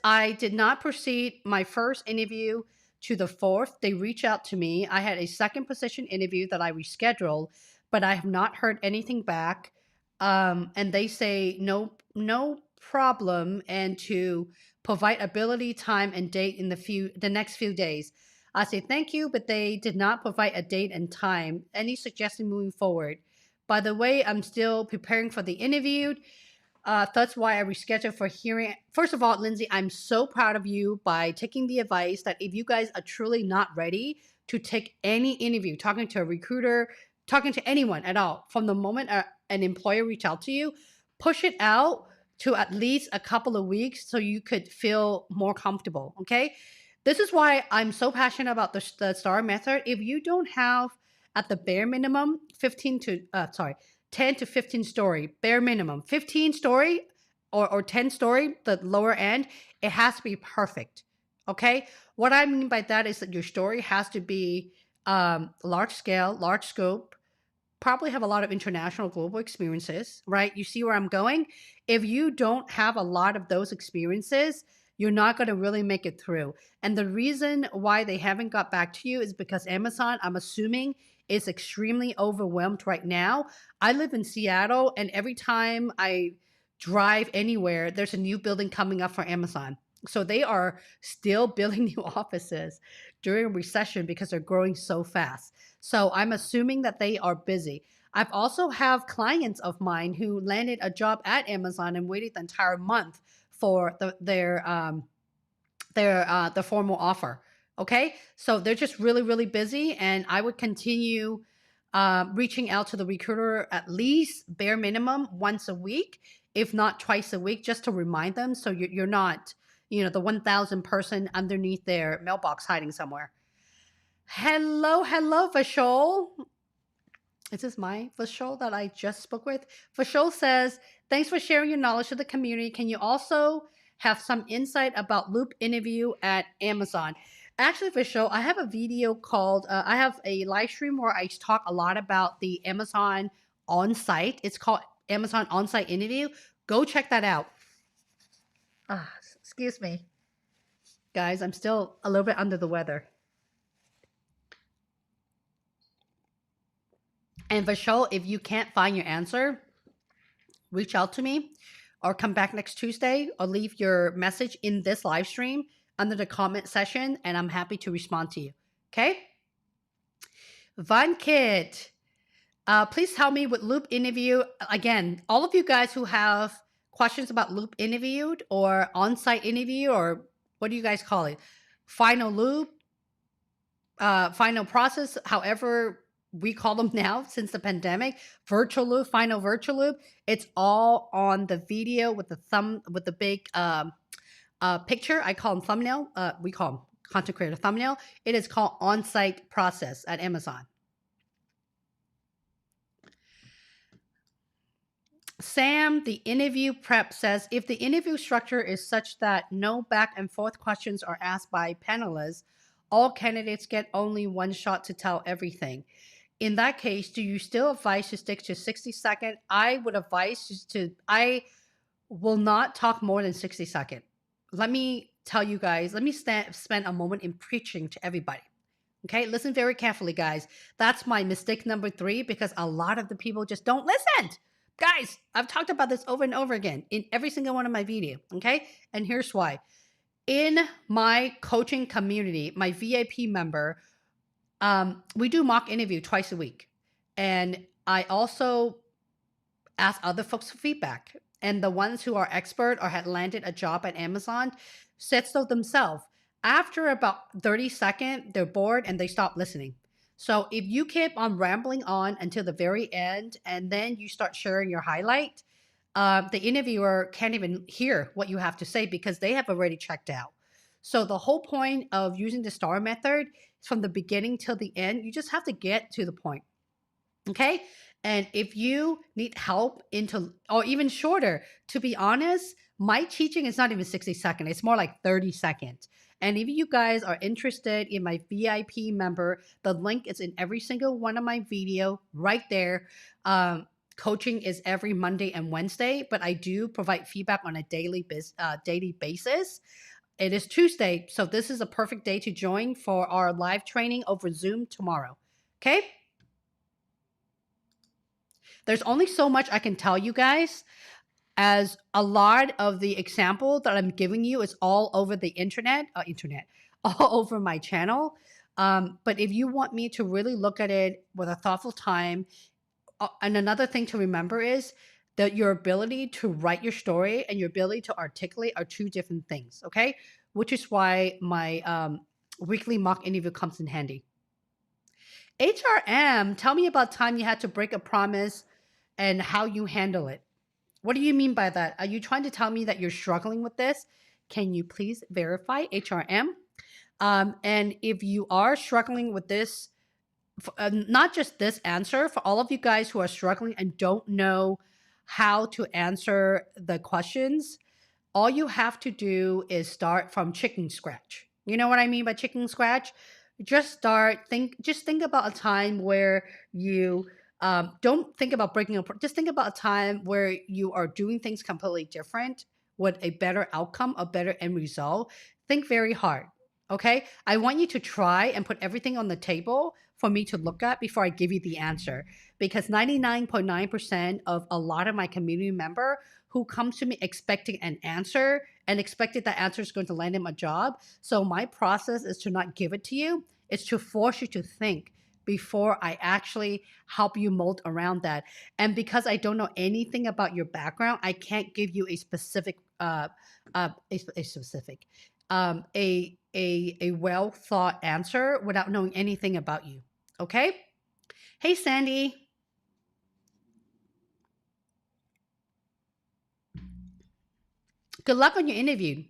I did not proceed my first interview to the 4th. They reached out to me. I had a second position interview that I rescheduled, but I have not heard anything back. And they say no problem, and to provide ability, time, and date in the next few days. I say thank you, but they did not provide a date and time. Any suggestion moving forward? By the way, I'm still preparing for the interview. That's why I rescheduled for hearing. First of all, Lindsay, I'm so proud of you by taking the advice that if you guys are truly not ready to take any interview, talking to a recruiter, talking to anyone at all, from the moment an employer reach out to you, push it out to at least a couple of weeks so you could feel more comfortable. Okay. This is why I'm so passionate about the STAR method. If you don't have at the bare minimum 10 to 15 story, bare minimum 15 story or 10 story, the lower end, it has to be perfect. Okay. What I mean by that is that your story has to be large scale, large scope, probably have a lot of international global experiences, right? You see where I'm going? If you don't have a lot of those experiences, you're not going to really make it through. And the reason why they haven't got back to you is because Amazon, I'm assuming, is extremely overwhelmed right now. I live in Seattle, and every time I drive anywhere, there's a new building coming up for Amazon. So they are still building new offices during a recession because they're growing so fast. So I'm assuming that they are busy. I've also have clients of mine who landed a job at Amazon and waited the entire month for the formal offer. Okay, so they're just really really busy, and I would continue reaching out to the recruiter at least bare minimum once a week, if not twice a week, just to remind them so you're not the 1,000 person underneath their mailbox hiding somewhere. Hello, hello, Vashol. Is this my Vashol that I just spoke with? Vashol says, thanks for sharing your knowledge to the community. Can you also have some insight about Loop interview at Amazon? Actually, Vashol, I have a video called, I have a live stream where I talk a lot about the Amazon on-site. It's called Amazon on-site interview. Go check that out. Excuse me. Guys, I'm still a little bit under the weather. And Vashol, if you can't find your answer, reach out to me or come back next Tuesday or leave your message in this live stream under the comment section, and I'm happy to respond to you. Okay? Von Kid, please tell me with Loop interview, again, all of you guys who have questions about Loop interviewed or on-site interview, or what do you guys call it? Final Loop, final process, however we call them now since the pandemic, virtual loop, final virtual loop. It's all on the video with the big picture. I call them thumbnail. We call them content creator thumbnail. It is called on-site process at Amazon. Sam, the interview prep says, if the interview structure is such that no back and forth questions are asked by panelists, all candidates get only one shot to tell everything. In that case, do you still advise to stick to 60 seconds? I would advise I will not talk more than 60 seconds. Let me tell you guys, let me spend a moment in preaching to everybody. Okay, listen very carefully, guys. That's my mistake number 3, because a lot of the people just don't listen. Guys, I've talked about this over and over again in every single one of my videos. Okay, and here's why. In my coaching community, my VIP member, we do mock interview twice a week. And I also ask other folks for feedback. And the ones who are expert or had landed a job at Amazon said so themselves. After about 30 seconds, they're bored and they stop listening. So if you keep on rambling on until the very end and then you start sharing your highlight, the interviewer can't even hear what you have to say because they have already checked out. So the whole point of using the STAR method is from the beginning till the end. You just have to get to the point. Okay? And if you need help or even shorter, to be honest, my teaching is not even 60 seconds. It's more like 30 seconds. And if you guys are interested in my VIP member, the link is in every single one of my video right there. Coaching is every Monday and Wednesday, but I do provide feedback on a daily basis. It is Tuesday, so this is a perfect day to join for our live training over Zoom tomorrow. Okay? There's only so much I can tell you guys, as a lot of the example that I'm giving you is all over the internet, all over my channel. But if you want me to really look at it with a thoughtful time, and another thing to remember is that your ability to write your story and your ability to articulate are 2 different things, okay? Which is why my weekly mock interview comes in handy. HRM, tell me about time you had to break a promise and how you handle it. What do you mean by that? Are you trying to tell me that you're struggling with this? Can you please verify HRM? And if you are struggling with this, not just this answer, for all of you guys who are struggling and don't know how to answer the questions, all you have to do is start from chicken scratch. You know what I mean by chicken scratch? Just think about a time where you don't think about breaking apart. Just think about a time where you are doing things completely different with a better outcome, a better end result. Think very hard. Okay. I want you to try and put everything on the table for me to look at before I give you the answer. Because 99.9% of a lot of my community member who comes to me expecting an answer and expected that answer is going to land him a job. So my process is to not give it to you. It's to force you to think before I actually help you mold around that. And because I don't know anything about your background, I can't give you a specific, a specific, a well thought answer without knowing anything about you. Okay. Hey, Sandy. Good luck on your interview.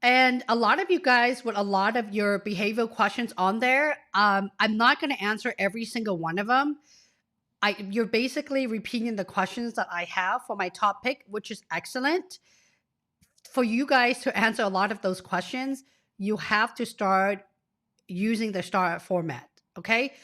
And a lot of you guys with a lot of your behavioral questions on there, I'm not going to answer every single one of them. You're basically repeating the questions that I have for my top pick, which is excellent. For you guys to answer a lot of those questions, you have to start using the STAR format. Okay.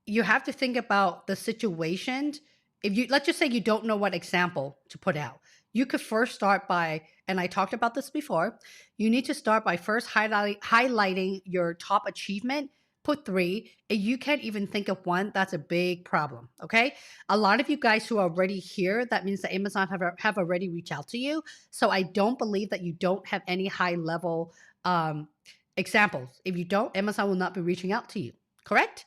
You have to think about the situation. If you, let's just say you don't know what example to put out, you could first start by, and I talked about this before, you need to start by first highlighting your top achievement. Put 3. If you can't even think of one, that's a big problem. Okay. A lot of you guys who are already here, that means that Amazon have already reached out to you. So I don't believe that you don't have any high level examples. If you don't, Amazon will not be reaching out to you. Correct?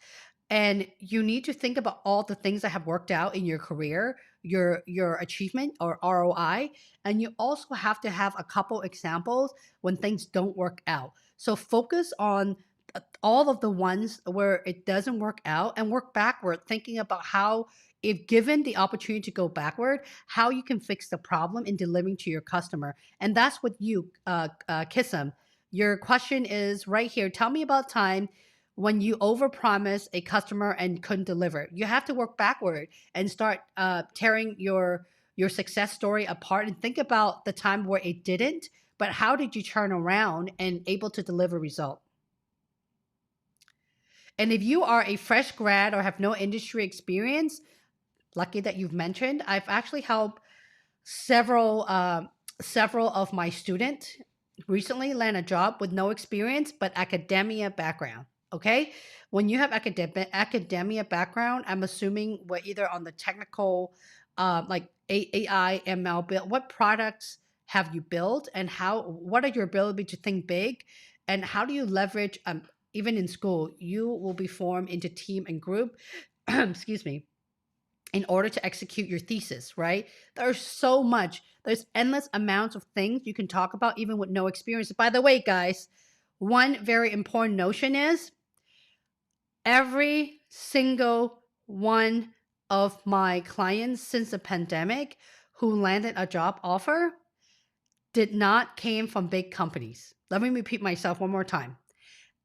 And you need to think about all the things that have worked out in your career, your achievement or ROI, and you also have to have a couple examples when things don't work out. So focus on all of the ones where it doesn't work out and work backward, thinking about how, if given the opportunity to go backward, how you can fix the problem in delivering to your customer. And that's what you, Kissam. Your question is right here. Tell me about time when you overpromise a customer and couldn't deliver. You have to work backward and start tearing your success story apart and think about the time where it didn't, but how did you turn around and able to deliver result? And if you are a fresh grad or have no industry experience, lucky that you've mentioned, I've actually helped several several of my students recently land a job with no experience but academia background. Okay, when you have academia background, I'm assuming we're either on the technical, like AI, ML build. What products have you built, and how? What are your ability to think big, and how do you leverage? Even in school, you will be formed into team and group. Excuse me, in order to execute your thesis, right? There's so much, there's endless amounts of things you can talk about even with no experience. By the way, guys, one very important notion is every single one of my clients since the pandemic who landed a job offer did not came from big companies. Let me repeat myself one more time.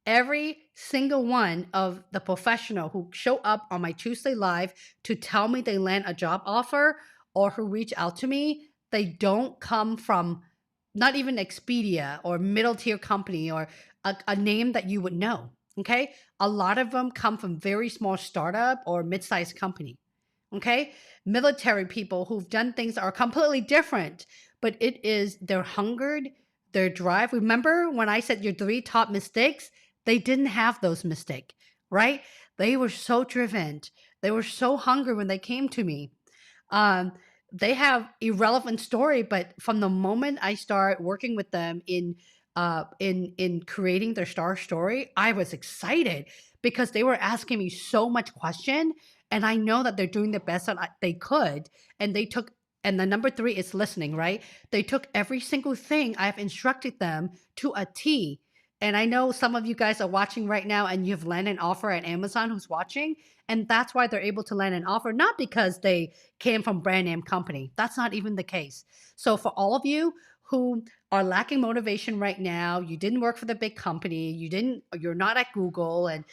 Every single one of the professional who show up on my Tuesday live to tell me they land a job offer or who reach out to me, they don't come from not even Expedia or middle tier company or a name that you would know. Okay. A lot of them come from very small startup or mid-sized company. Okay. Military people who've done things that are completely different, but it is their hunger, their drive. Remember when I said your 3 top mistakes? They didn't have those mistakes, right? They were so driven. They were so hungry when they came to me. Um, they have irrelevant story, but from the moment I start working with them in creating their star story, I was excited because they were asking me so much question, and I know that they're doing the best that they could, and they took. And the number 3 is listening, right? They took every single thing I've instructed them to a T. And I know some of you guys are watching right now and you've landed an offer at Amazon who's watching. And that's why they're able to land an offer, not because they came from brand name company. That's not even the case. So for all of you who are lacking motivation right now, you didn't work for the big company, you're not at Google, and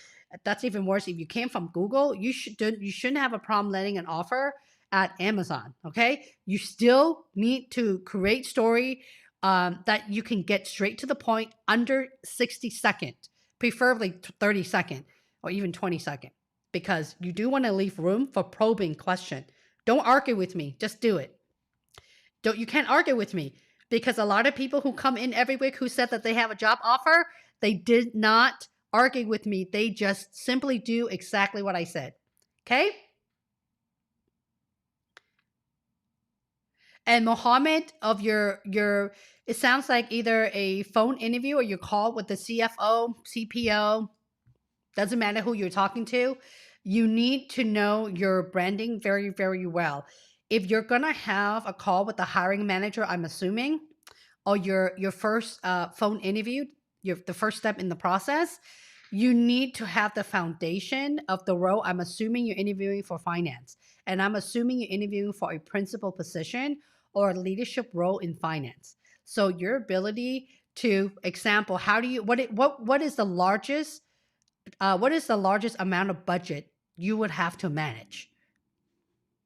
that's even worse. If you came from Google, you shouldn't have a problem landing an offer at Amazon. Okay. You still need to create story that you can get straight to the point under 60 seconds, preferably 30 second or even 20 second, because you do want to leave room for probing question. Don't argue with me. Just do it. You can't argue with me because a lot of people who come in every week who said that they have a job offer, they did not argue with me. They just simply do exactly what I said. Okay? And Mohammed, of your it sounds like either a phone interview or your call with the CFO, CPO, doesn't matter who you're talking to. You need to know your branding very, very well. If you're gonna have a call with the hiring manager, I'm assuming, or your first phone interview, the first step in the process, you need to have the foundation of the role. I'm assuming you're interviewing for finance, and I'm assuming you're interviewing for a principal position or a leadership role in finance. So your ability to example, how do you what is the largest amount of budget you would have to manage?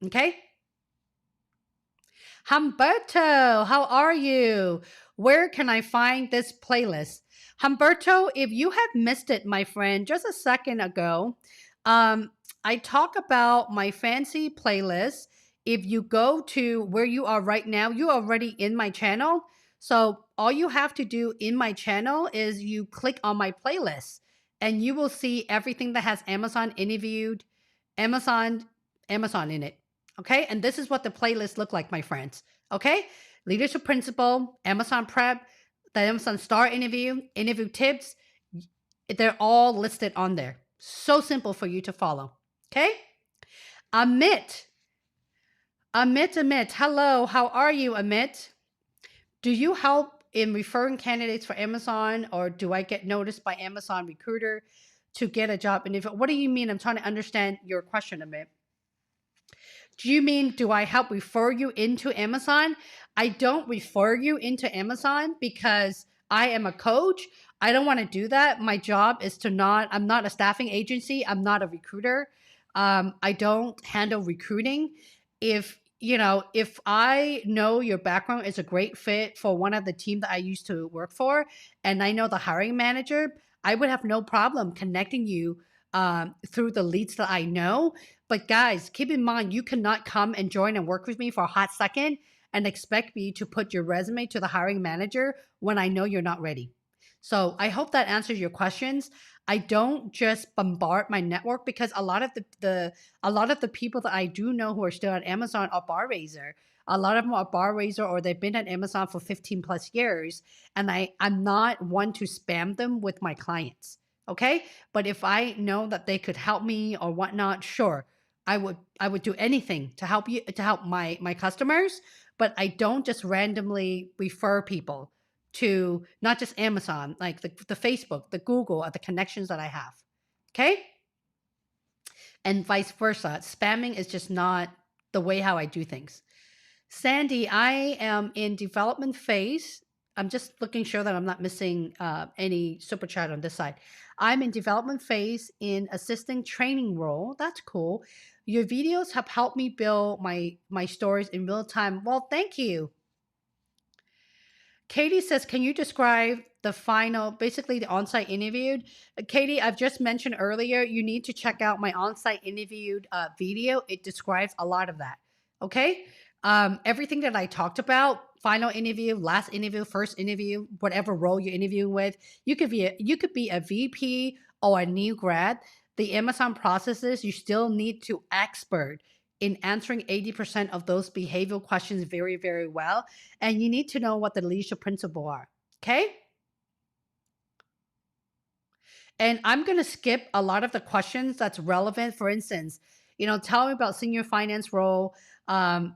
Okay. Humberto, how are you? Where can I find this playlist? Humberto, if you have missed it, my friend, just a second ago, I talk about my fancy playlist. If you go to where you are right now, you're already in my channel. So all you have to do in my channel is you click on my playlist and you will see everything that has Amazon, Amazon in it. Okay. And this is what the playlist look like, my friends. Okay. Leadership principle, Amazon prep, the Amazon star interview, interview tips. They're all listed on there. So simple for you to follow. Okay. Amit. Amit. Hello. How are you, Amit? Do you help in referring candidates for Amazon, or do I get noticed by Amazon recruiter to get a job? And if what do you mean? I'm trying to understand your question, Amit. Do you mean, do I help refer you into Amazon? I don't refer you into Amazon because I am a coach. I don't want to do that. My job is I'm not a staffing agency. I'm not a recruiter. I don't handle recruiting. If I know your background is a great fit for one of the team that I used to work for, and I know the hiring manager, I would have no problem connecting you through the leads that I know. But guys, keep in mind, you cannot come and join and work with me for a hot second and expect me to put your resume to the hiring manager when I know you're not ready. So I hope that answers your questions. I don't just bombard my network because a lot of the people that I do know who are still at Amazon are bar raiser. A lot of them are bar raiser or they've been at Amazon for 15 plus years. And I'm not one to spam them with my clients. Okay. But if I know that they could help me or whatnot, sure. I would do anything to help my customers, but I don't just randomly refer people to not just Amazon, like the Facebook, the Google, or the connections that I have. Okay? And vice versa. Spamming is just not the way how I do things. Sandy, I am in development phase. I'm just looking sure that I'm not missing any super chat on this side. I'm in development phase in assisting training role. That's cool. Your videos have helped me build my stories in real time. Well, thank you. Katie says, can you describe the final, basically the on-site interview? Katie, I've just mentioned earlier, you need to check out my on-site interviewed video. It describes a lot of that. Okay. Everything that I talked about, final interview, last interview, first interview, whatever role you're interviewing with, you could be a VP or a new grad. The Amazon processes, you still need to expert in answering 80% of those behavioral questions very, very well. And you need to know what the leadership principles are. Okay. And I'm going to skip a lot of the questions that's relevant. For instance, tell me about senior finance role. Star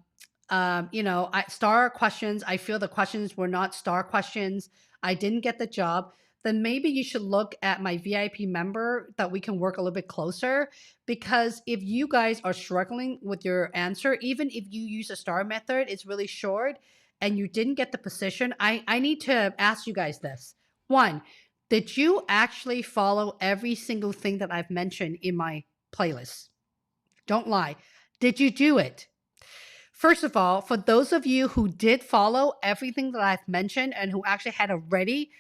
questions. I feel the questions were not star questions. I didn't get the job. then maybe you should look at my VIP member that we can work a little bit closer. Because if you guys are struggling with your answer, even if you use a star method, it's really short and you didn't get the position, I need to ask you guys this. One, did you actually follow every single thing that I've mentioned in my playlist? Don't lie. Did you do it? First of all, for those of you who did follow everything that I've mentioned and who actually had already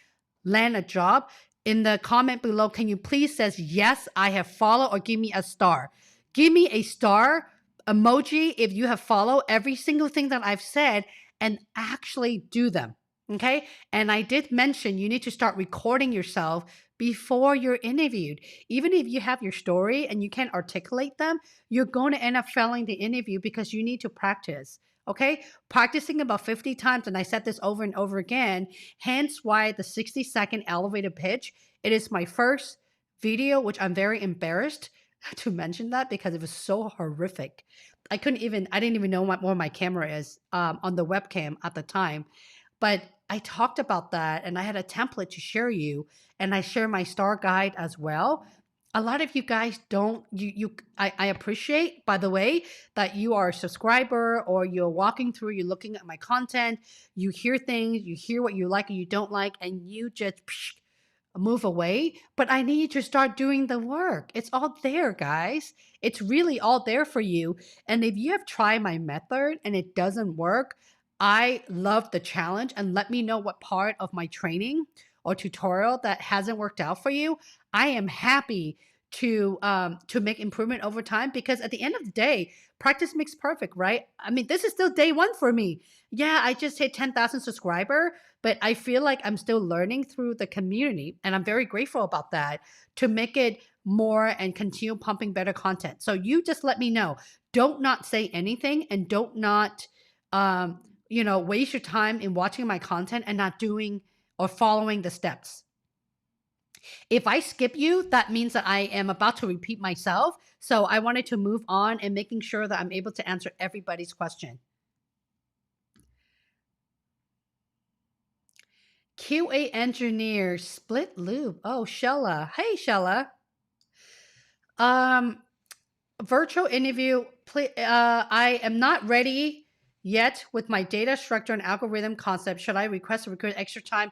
land a job, in the comment below, can you please says yes, I have followed, or give me a star. Give me a star emoji if you have followed every single thing that I've said and actually do them. Okay. And I did mention you need to start recording yourself before you're interviewed. Even if you have your story and you can't articulate them, you're going to end up failing the interview because you need to practice. Okay. Practicing about 50 times. And I said this over and over again. Hence why the 60-second elevator pitch, it is my first video, which I'm very embarrassed to mention that because it was so horrific. I didn't even know where my camera is on the webcam at the time. But I talked about that and I had a template to share you, and I share my star guide as well. A lot of you guys don't, I appreciate, by the way, that you are a subscriber or you're walking through, you're looking at my content, you hear things, you hear what you like and you don't like, and you just move away. But I need you to start doing the work. It's all there, guys. It's really all there for you. And if you have tried my method and it doesn't work, I love the challenge, and let me know what part of my training or tutorial that hasn't worked out for you. I am happy to make improvement over time, because at the end of the day, practice makes perfect, right? I mean, this is still day one for me. Yeah, I just hit 10,000 subscriber, but I feel like I'm still learning through the community, and I'm very grateful about that, to make it more and continue pumping better content. So you just let me know. Don't not say anything, and don't not waste your time in watching my content and not doing or following the steps. If I skip you, that means that I am about to repeat myself. So I wanted to move on and making sure that I'm able to answer everybody's question. QA engineer, split loop. Oh, Shella. Hey, Shella. Um, Virtual interview. I am not ready yet with my data structure and algorithm concept. Should I request or request extra time?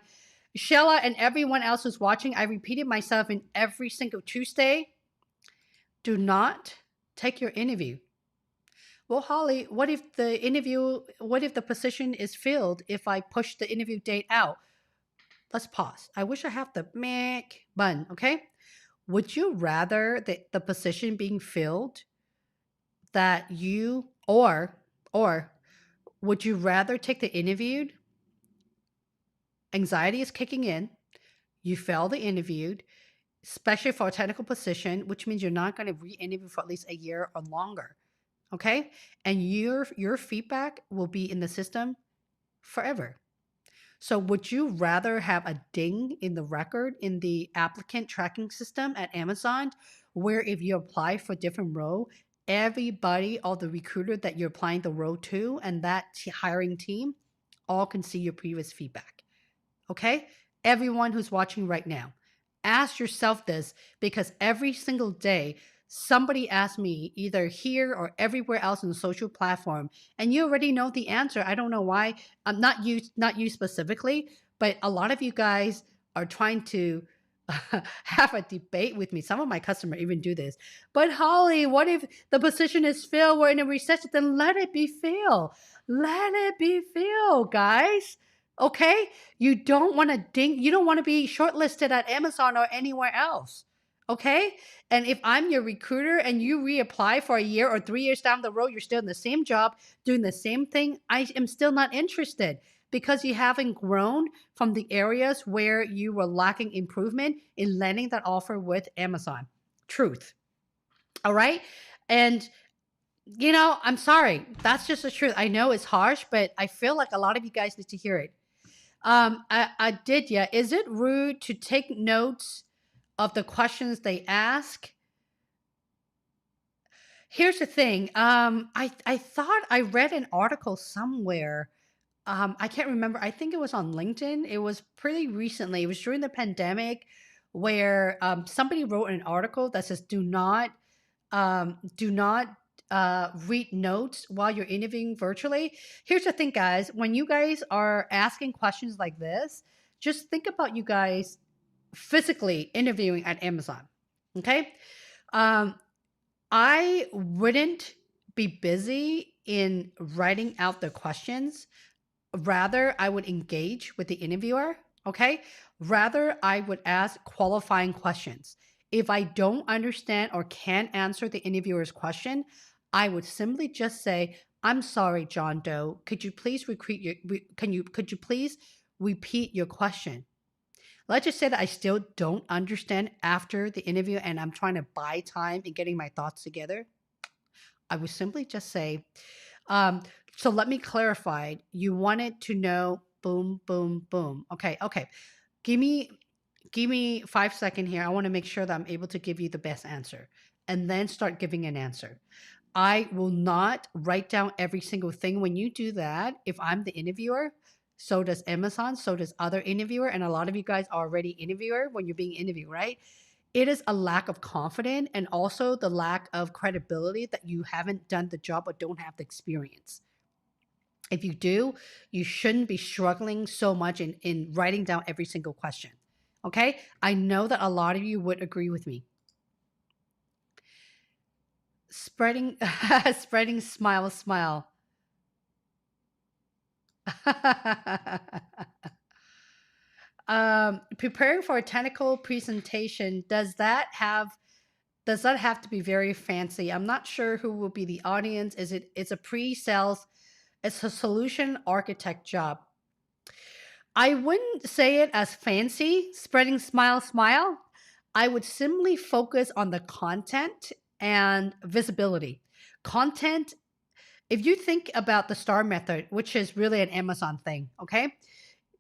Shella and everyone else who's watching, I repeated myself in every single Tuesday. Do not take your interview. Well, Holly, what if the position is filled if I push the interview date out? Let's pause. I wish I have the Mac button, okay? Would you rather the position being filled that you, or would you rather take the interviewed? Anxiety is kicking in. You fail the interviewed, especially for a technical position, which means you're not going to re-interview for at least a year or longer. Okay? And your feedback will be in the system forever. So would you rather have a ding in the record in the applicant tracking system at Amazon, where if you apply for a different role, everybody, all the recruiter that you're applying the role to and that hiring team all can see your previous feedback? Okay? Everyone who's watching right now, ask yourself this, because every single day, somebody asks me either here or everywhere else on the social platform, and you already know the answer. I don't know why. I'm not you specifically, but a lot of you guys are trying to have a debate with me. Some of my customers even do this. But Holly, what if the position is filled? We're in a recession. Then let it be filled. Let it be filled, guys. Okay? You don't want to you don't want to be shortlisted at Amazon or anywhere else. Okay? And if I'm your recruiter and you reapply for a year or 3 years down the road, you're still in the same job, doing the same thing, I am still not interested, because you haven't grown from the areas where you were lacking improvement in landing that offer with Amazon. Truth. All right? And I'm sorry. That's just the truth. I know it's harsh, but I feel like a lot of you guys need to hear it. I did, yeah. Is it rude to take notes of the questions they ask? Here's the thing. I thought I read an article somewhere. I can't remember. I think it was on LinkedIn. It was pretty recently. It was during the pandemic where somebody wrote an article that says do not read notes while you're interviewing virtually. Here's the thing, guys. When you guys are asking questions like this, just think about you guys physically interviewing at Amazon. Okay. Um, I wouldn't be busy in writing out the questions. Rather, I would engage with the interviewer. Okay. Rather, I would ask qualifying questions. If I don't understand or can't answer the interviewer's question, I would simply just say, "I'm sorry, John Doe. Could you please could you please repeat your question?" Let's just say that I still don't understand after the interview and I'm trying to buy time in getting my thoughts together. I would simply just say, um, so let me clarify. You wanted to know boom, boom, boom. Okay. Give me give me 5 seconds here. I want to make sure that I'm able to give you the best answer. And then start giving an answer. I will not write down every single thing. When you do that, if I'm the interviewer, so does Amazon, so does other interviewer, and a lot of you guys are already interviewer when you're being interviewed, right? It is a lack of confidence and also the lack of credibility that you haven't done the job or don't have the experience. If you do, you shouldn't be struggling so much in writing down every single question. Okay? I know that a lot of you would agree with me. Spreading spreading smile. Preparing for a technical presentation, does that have to be very fancy? I'm not sure who will be the audience. It's a pre-sales, it's a solution architect job. I wouldn't say it as fancy, spreading smile. I would simply focus on the content and visibility. Content, if you think about the STAR method, which is really an Amazon thing, okay?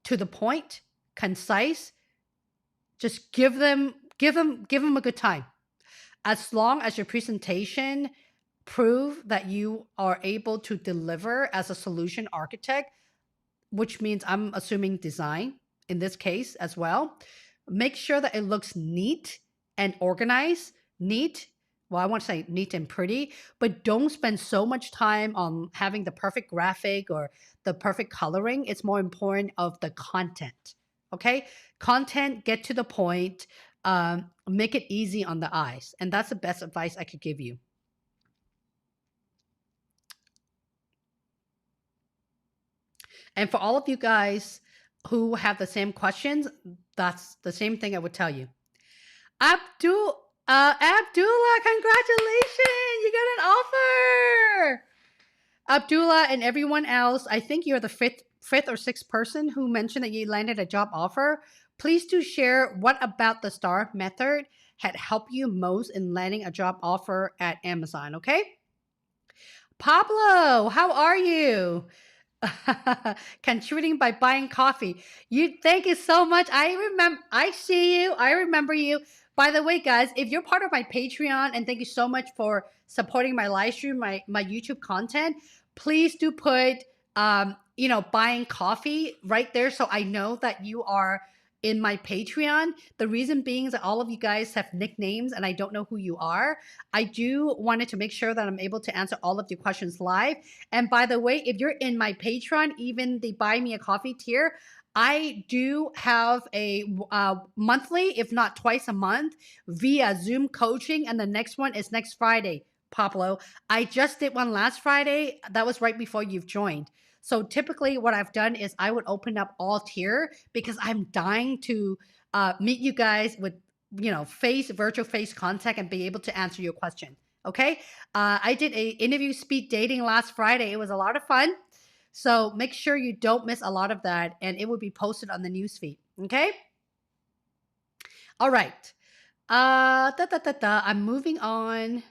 To the point, concise, just give them a good time. As long as your presentation prove that you are able to deliver as a solution architect, which means I'm assuming design in this case as well. Make sure that it looks neat and organized. Neat, well, I want to say neat and pretty, but don't spend so much time on having the perfect graphic or the perfect coloring. It's more important of the content. Okay, content, get to the point, make it easy on the eyes, and that's the best advice I could give you. And for all of you guys who have the same questions, that's the same thing I would tell you. Abdullah, congratulations! You got an offer. Abdullah and everyone else, I think you're the fifth or sixth person who mentioned that you landed a job offer. Please do share what about the STAR method had helped you most in landing a job offer at Amazon, okay? Pablo, how are you? Contributing by buying coffee. You thank you so much. I see you. I remember you. By the way, guys, if you're part of my Patreon, and thank you so much for supporting my live stream, my YouTube content, please do put buying coffee right there so I know that you are in my Patreon. The reason being is that all of you guys have nicknames and I don't know who you are. I do wanted to make sure that I'm able to answer all of your questions live. And by the way, if you're in my Patreon, even the Buy Me a Coffee tier, I do have a monthly, if not twice a month, via Zoom coaching. And the next one is next Friday, Pablo. I just did one last Friday. That was right before you've joined. So typically what I've done is I would open up all tier because I'm dying to meet you guys with, virtual face contact and be able to answer your question. Okay. I did a interview speed dating last Friday. It was a lot of fun. So make sure you don't miss a lot of that and it will be posted on the newsfeed. Okay. All right. I'm moving on.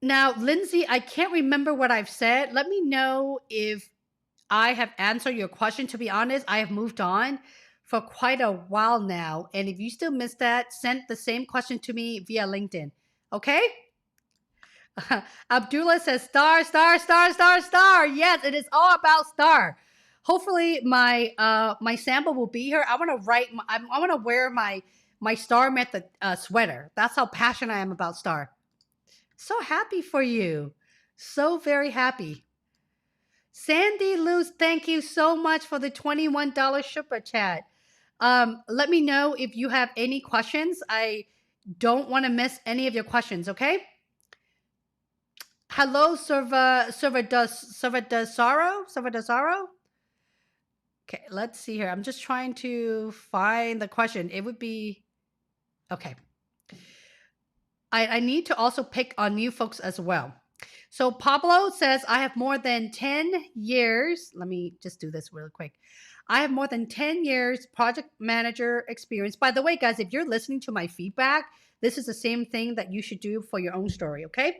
Now, Lindsay, I can't remember what I've said. Let me know if I have answered your question. To be honest, I have moved on for quite a while now. And if you still missed that, send the same question to me via LinkedIn. Okay? Abdullah says star, star, star, star, star. Yes, it is all about star. Hopefully, my sample will be here. I want to write. I want to wear my star method sweater. That's how passionate I am about star. So happy for you. So very happy. Sandy Luz, thank you so much for the $21 super chat. Let me know if you have any questions. I don't want to miss any of your questions, okay? Hello, Serva Dasaro. Okay, let's see here. I'm just trying to find the question. It would be okay. I need to also pick on new folks as well. So Pablo says, I have more than 10 years. Let me just do this really quick. I have more than 10 years project manager experience. By the way, guys, if you're listening to my feedback, this is the same thing that you should do for your own story, okay?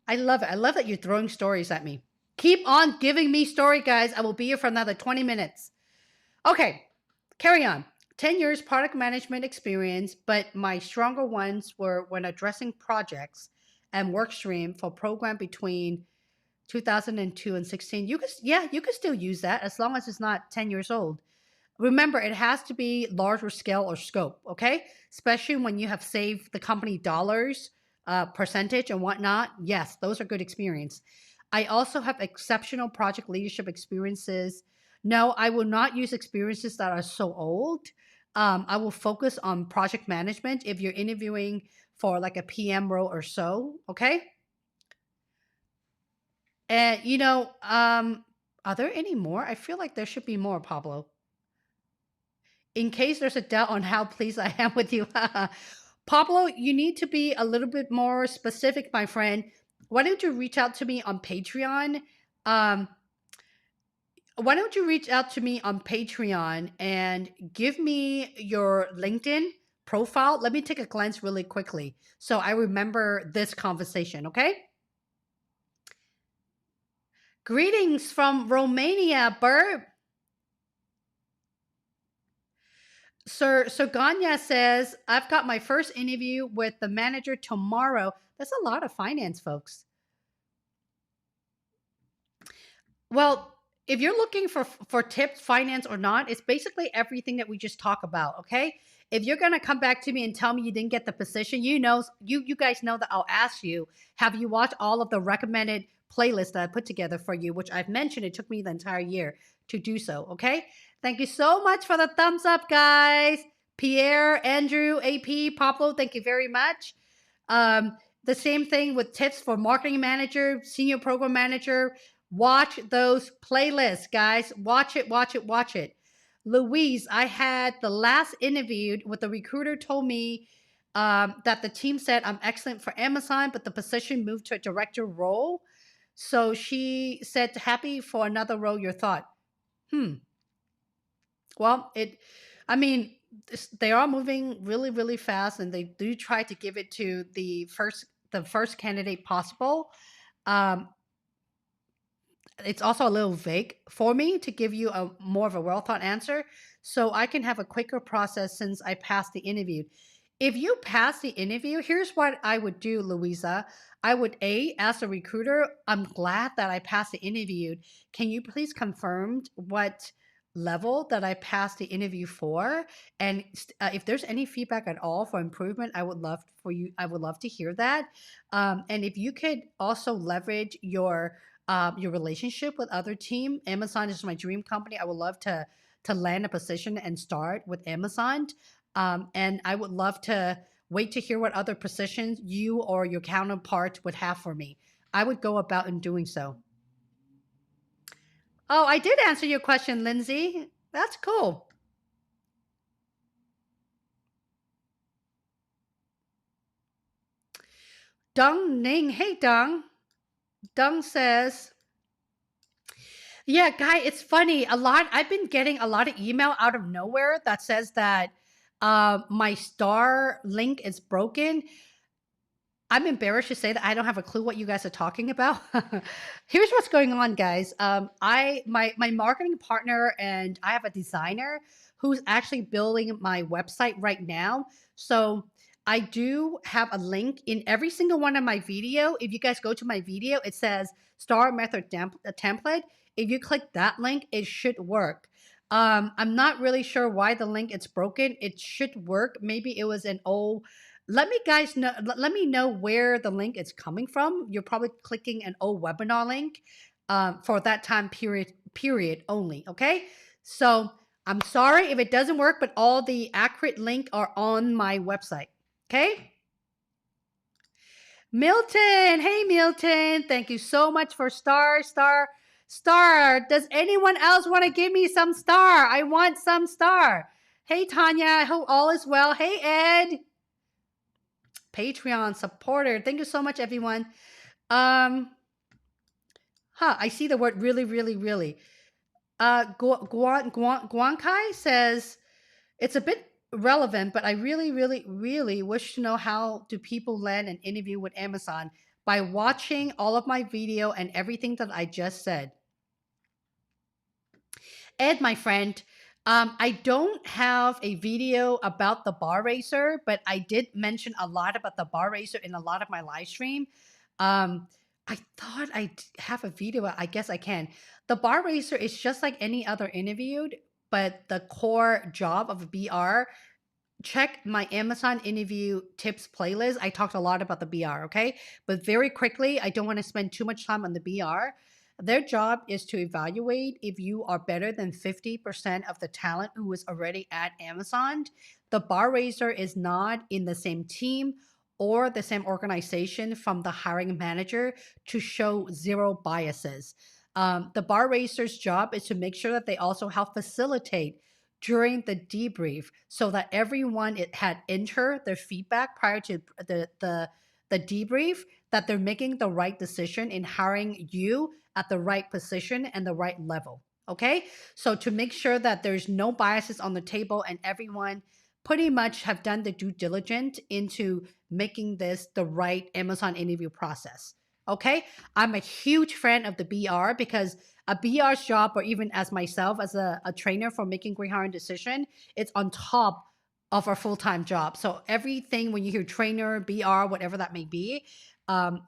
I love it. I love that you're throwing stories at me. Keep on giving me story, guys. I will be here for another 20 minutes. Okay, carry on. 10 years product management experience, but my stronger ones were when addressing projects and work stream for program between 2002 and 16. You could still use that as long as it's not 10 years old. Remember, it has to be larger scale or scope, okay? Especially when you have saved the company dollars, percentage and whatnot. Yes, those are good experience. I also have exceptional project leadership experiences. No, I will not use experiences that are so old. I will focus on project management if you're interviewing for like a PM role or so, okay? And are there any more? I feel like there should be more, Pablo. In case there's a doubt on how pleased I am with you. Pablo, you need to be a little bit more specific, my friend. Why don't you reach out to me on Patreon? Um, why don't you reach out to me on Patreon and give me your LinkedIn profile? Let me take a glance really quickly so I remember this conversation, okay? Greetings from Romania, Bert. Sir Ganya says, I've got my first interview with the manager tomorrow. That's a lot of finance, folks. Well, if you're looking for tips, finance or not, it's basically everything that we just talk about, okay? If you're gonna come back to me and tell me you didn't get the position, you guys know that I'll ask you, have you watched all of the recommended playlists that I put together for you, which I've mentioned it took me the entire year to do so, okay? Thank you so much for the thumbs up, guys. Pierre, Andrew, AP, Pablo, thank you very much. The same thing with tips for marketing manager, senior program manager. Watch those playlists, guys. Watch it, watch it, watch it. Louise, I had the last interview with the recruiter told me that the team said I'm excellent for Amazon, but the position moved to a director role. So she said, happy for another role, your thought. Well, they are moving really, really fast, and they do try to give it to the first candidate possible. It's also a little vague for me to give you a more of a well thought answer, so I can have a quicker process since I passed the interview. If you pass the interview, here's what I would do, Louisa. I would ask the recruiter, I'm glad that I passed the interview. Can you please confirm what level that I passed the interview for? And if there's any feedback at all for improvement, I would love to hear that. And if you could also leverage your relationship with other team. Amazon is my dream company. I would love to land a position and start with Amazon. And I would love to wait to hear what other positions you or your counterpart would have for me. I would go about in doing so. Oh, I did answer your question, Lindsay. That's cool. Dong Ning. Hey, Dong. Dong says, yeah, Guy, it's funny. I've been getting a lot of email out of nowhere that says that my star link is broken. I'm embarrassed to say that I don't have a clue what you guys are talking about. Here's what's going on, guys. My marketing partner and I have a designer who's actually building my website right now. So I do have a link in every single one of my video. If you guys go to my video, it says star method template. If you click that link, it should work. I'm not really sure why the link is broken. It should work. Maybe it was an old. Let me guys know. Let me know where the link is coming from. You're probably clicking an old webinar link for that time period only. Okay, so I'm sorry if it doesn't work, but all the accurate link are on my website. Okay. Milton. Hey, Milton. Thank you so much for star. Does anyone else want to give me some star? I want some star. Hey, Tanya. I hope all is well. Hey, Ed. Patreon supporter. Thank you so much, everyone. I see the word really, really, really. Guankai says, it's a bit relevant, but I really, really, really wish to know how do people land an interview with Amazon by watching all of my video and everything that I just said. Ed, my friend, I don't have a video about the bar racer, but I did mention a lot about the bar racer in a lot of my live stream. I thought I'd have a video. I guess I can. The bar racer is just like any other interviewed, but the core job of a BR, check my Amazon interview tips playlist. I talked a lot about the BR, okay? But very quickly, I don't want to spend too much time on the BR. Their job is to evaluate if you are better than 50% of the talent who is already at Amazon. The bar raiser is not in the same team or the same organization from the hiring manager to show zero biases. The bar raiser's job is to make sure that they also help facilitate during the debrief so that everyone had entered their feedback prior to the debrief, that they're making the right decision in hiring you at the right position and the right level. Okay, so to make sure that there's no biases on the table and everyone pretty much have done the due diligence into making this the right Amazon interview process. Okay, I'm a huge fan of the BR because a BR's job, or even as myself as a trainer for making great hiring decision, it's on top of our full-time job. So everything when you hear trainer, BR, whatever that may be,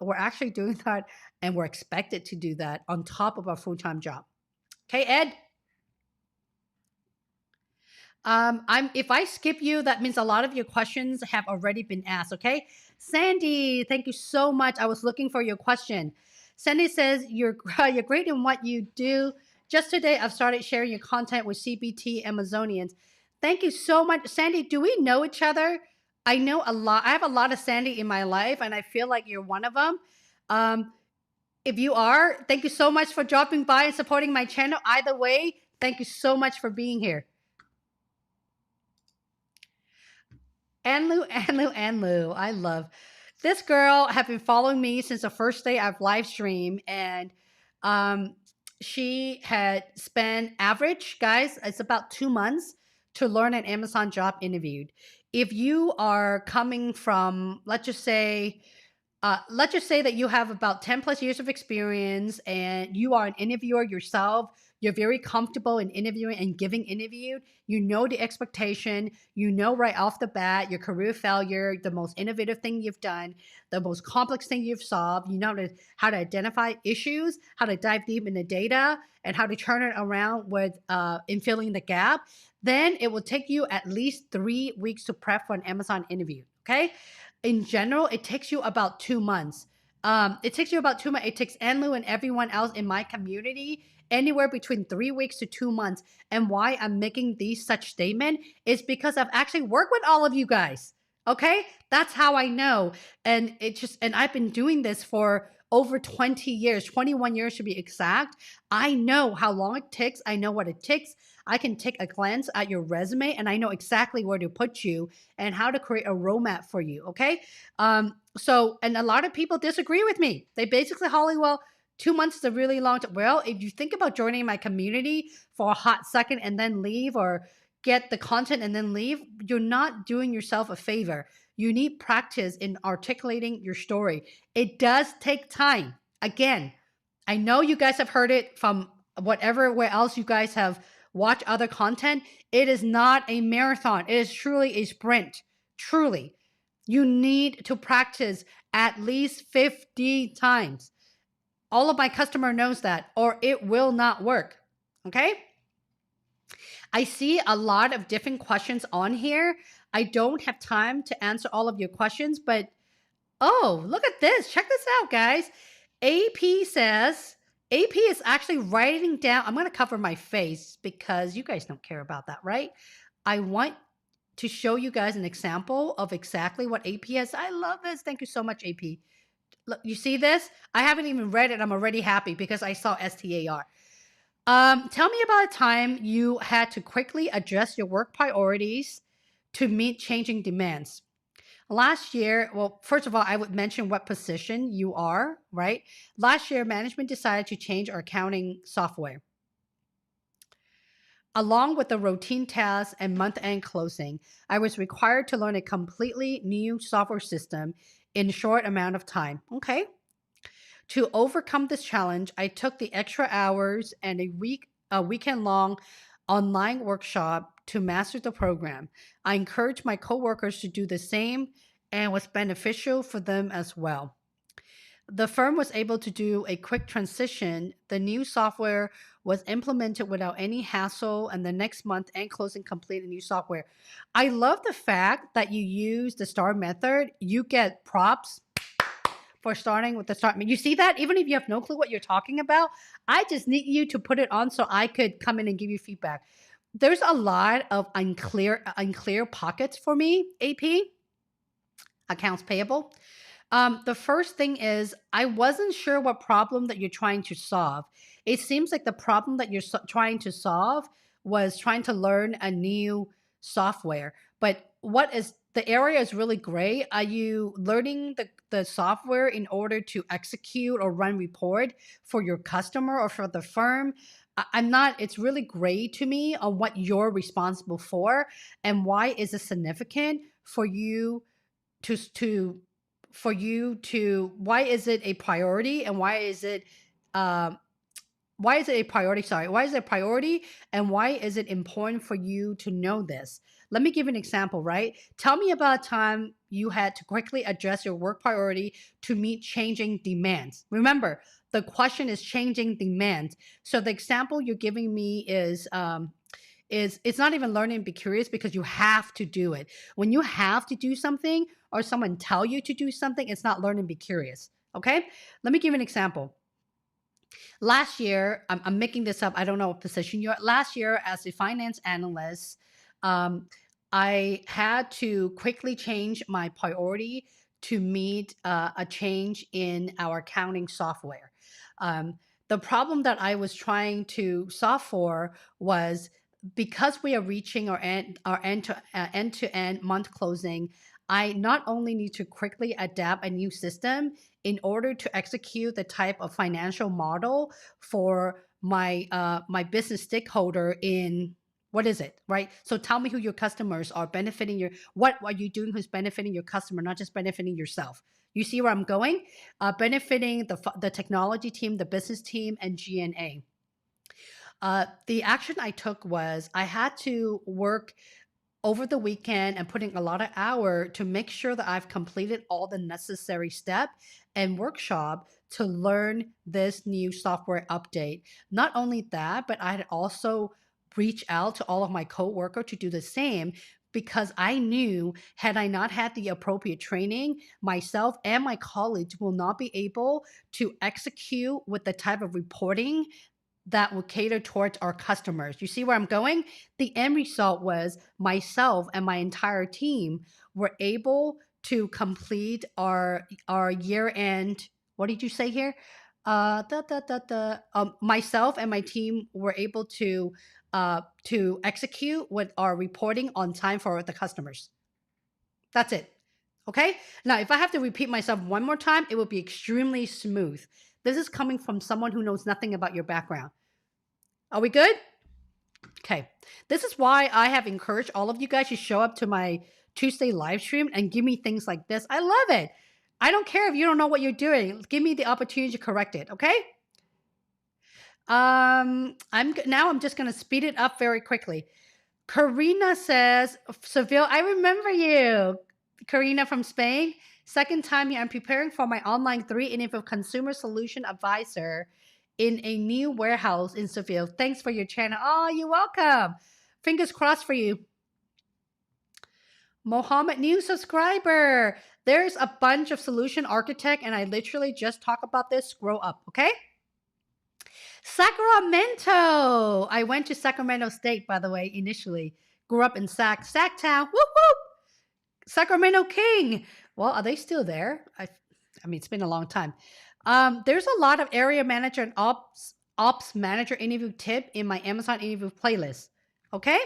we're actually doing that and we're expected to do that on top of our full-time job. Okay, Ed? If I skip you, that means a lot of your questions have already been asked, okay? Sandy, thank you so much. I was looking for your question. Sandy says, you're great in what you do. Just today, I've started sharing your content with CBT Amazonians. Thank you so much. Sandy, do we know each other? I know a lot. I have a lot of Sandy in my life, and I feel like you're one of them. If you are, thank you so much for dropping by and supporting my channel. Either way, thank you so much for being here. Anlu, I love this girl. Have been following me since the first day I've live streamed, and she had spent average, guys, it's about 2 months to learn an Amazon job interviewed. If you are coming from, let's just say that you have about 10 plus years of experience and you are an interviewer yourself, you're very comfortable in interviewing and giving interview, you know the expectation, you know right off the bat your career failure, the most innovative thing you've done, the most complex thing you've solved, you know how to identify issues, how to dive deep in the data, and how to turn it around with in filling the gap, then it will take you at least 3 weeks to prep for an Amazon interview, okay? In general, it takes you about 2 months. It takes you about 2 months. It takes Anlu and everyone else in my community anywhere between 3 weeks to 2 months. And why I'm making these such statement is because I've actually worked with all of you guys. Okay, that's how I know. And I've been doing this for over 20 years, 21 years to be exact. I know how long it takes. I know what it takes. I can take a glance at your resume and I know exactly where to put you and how to create a roadmap for you. Okay. So, and a lot of people disagree with me. They basically, Holly, well, 2 months is a really long time. Well, if you think about joining my community for a hot second and then leave, or get the content and then leave, you're not doing yourself a favor. You need practice in articulating your story. It does take time. Again, I know you guys have heard it from where else you guys have watched other content. It is not a marathon. It is truly a sprint. Truly. You need to practice at least 50 times. All of my customer knows that, or it will not work. Okay? I see a lot of different questions on here. I don't have time to answer all of your questions, but oh, look at this. Check this out, guys. AP says, AP is actually writing down. I'm going to cover my face because you guys don't care about that, right? I want to show you guys an example of exactly what AP has. I love this. Thank you so much, AP. Look, you see this? I haven't even read it. I'm already happy because I saw STAR. Tell me about a time you had to quickly adjust your work priorities to meet changing demands. Last year, well, first of all, I would mention what position you are, right? Last year, management decided to change our accounting software. Along with the routine tasks and month end closing, I was required to learn a completely new software system in a short amount of time. Okay. To overcome this challenge, I took the extra hours and a weekend long online workshop to master the program. I encouraged my coworkers to do the same and was beneficial for them as well. The firm was able to do a quick transition. The new software was implemented without any hassle, and the next month and closing complete a new software. I love the fact that you use the STAR method. You get props for starting with the start. You see that? Even if you have no clue what you're talking about, I just need you to put it on so I could come in and give you feedback. There's a lot of unclear pockets for me, AP, accounts payable. The first thing is I wasn't sure what problem that you're trying to solve. It seems like the problem that you're trying to solve was trying to learn a new software. But what is the area is really gray. Are you learning the software in order to execute or run report for your customer or for the firm? I'm not, it's really gray to me on what you're responsible for and why is it significant for you to why is it a priority and um why is it a priority, sorry, why is it a priority and why is it important for you to know this? Let me give an example, right? Tell me about a time you had to quickly adjust your work priority to meet changing demands. Remember, the question is changing demands. So the example you're giving me is it's not even learning and be curious because you have to do it. When you have to do something or someone tell you to do something, it's not learn and be curious. Okay? Let me give you an example. Last year, I'm making this up. I don't know what position you're at. Last year, as a finance analyst, um, I had to quickly change my priority to meet a change in our accounting software. The problem that I was trying to solve for was because we are reaching our end to end month closing. I not only need to quickly adapt a new system in order to execute the type of financial model for my business stakeholder in what is it, right? So tell me who your customers are benefiting your what are you doing who's benefiting your customer, not just benefiting yourself. You see where I'm going? Benefiting the technology team, the business team, and GNA. The action I took was I had to work over the weekend and putting a lot of hour to make sure that I've completed all the necessary step and workshop to learn this new software update. Not only that, but I had also reached out to all of my coworker to do the same because I knew had I not had the appropriate training, myself and my colleagues will not be able to execute with the type of reporting that will cater towards our customers. You see where I'm going? The end result was myself and my entire team were able to complete our year end. What did you say here? Myself and my team were able to execute with our reporting on time for the customers. That's it. Okay. Now, if I have to repeat myself one more time, it will be extremely smooth. This is coming from someone who knows nothing about your background. Are we good? Okay. This is why I have encouraged all of you guys to show up to my Tuesday live stream and give me things like this. I love it. I don't care if you don't know what you're doing. Give me the opportunity to correct it, okay? I'm just going to speed it up very quickly. Karina says, Seville, I remember you. Karina from Spain. Second time here, I'm preparing for my online 3 of consumer solution advisor in a new warehouse in Seville. Thanks for your channel. Oh, you're welcome. Fingers crossed for you. Mohammed, new subscriber. There's a bunch of solution architect, and I literally just talk about this. Scroll up, okay? Sacramento. I went to Sacramento State, by the way, initially. Grew up in Sacktown. Whoop, whoop. Sacramento King. Well, are they still there? I mean, it's been a long time. There's a lot of area manager and ops manager interview tip in my Amazon interview playlist. Okay.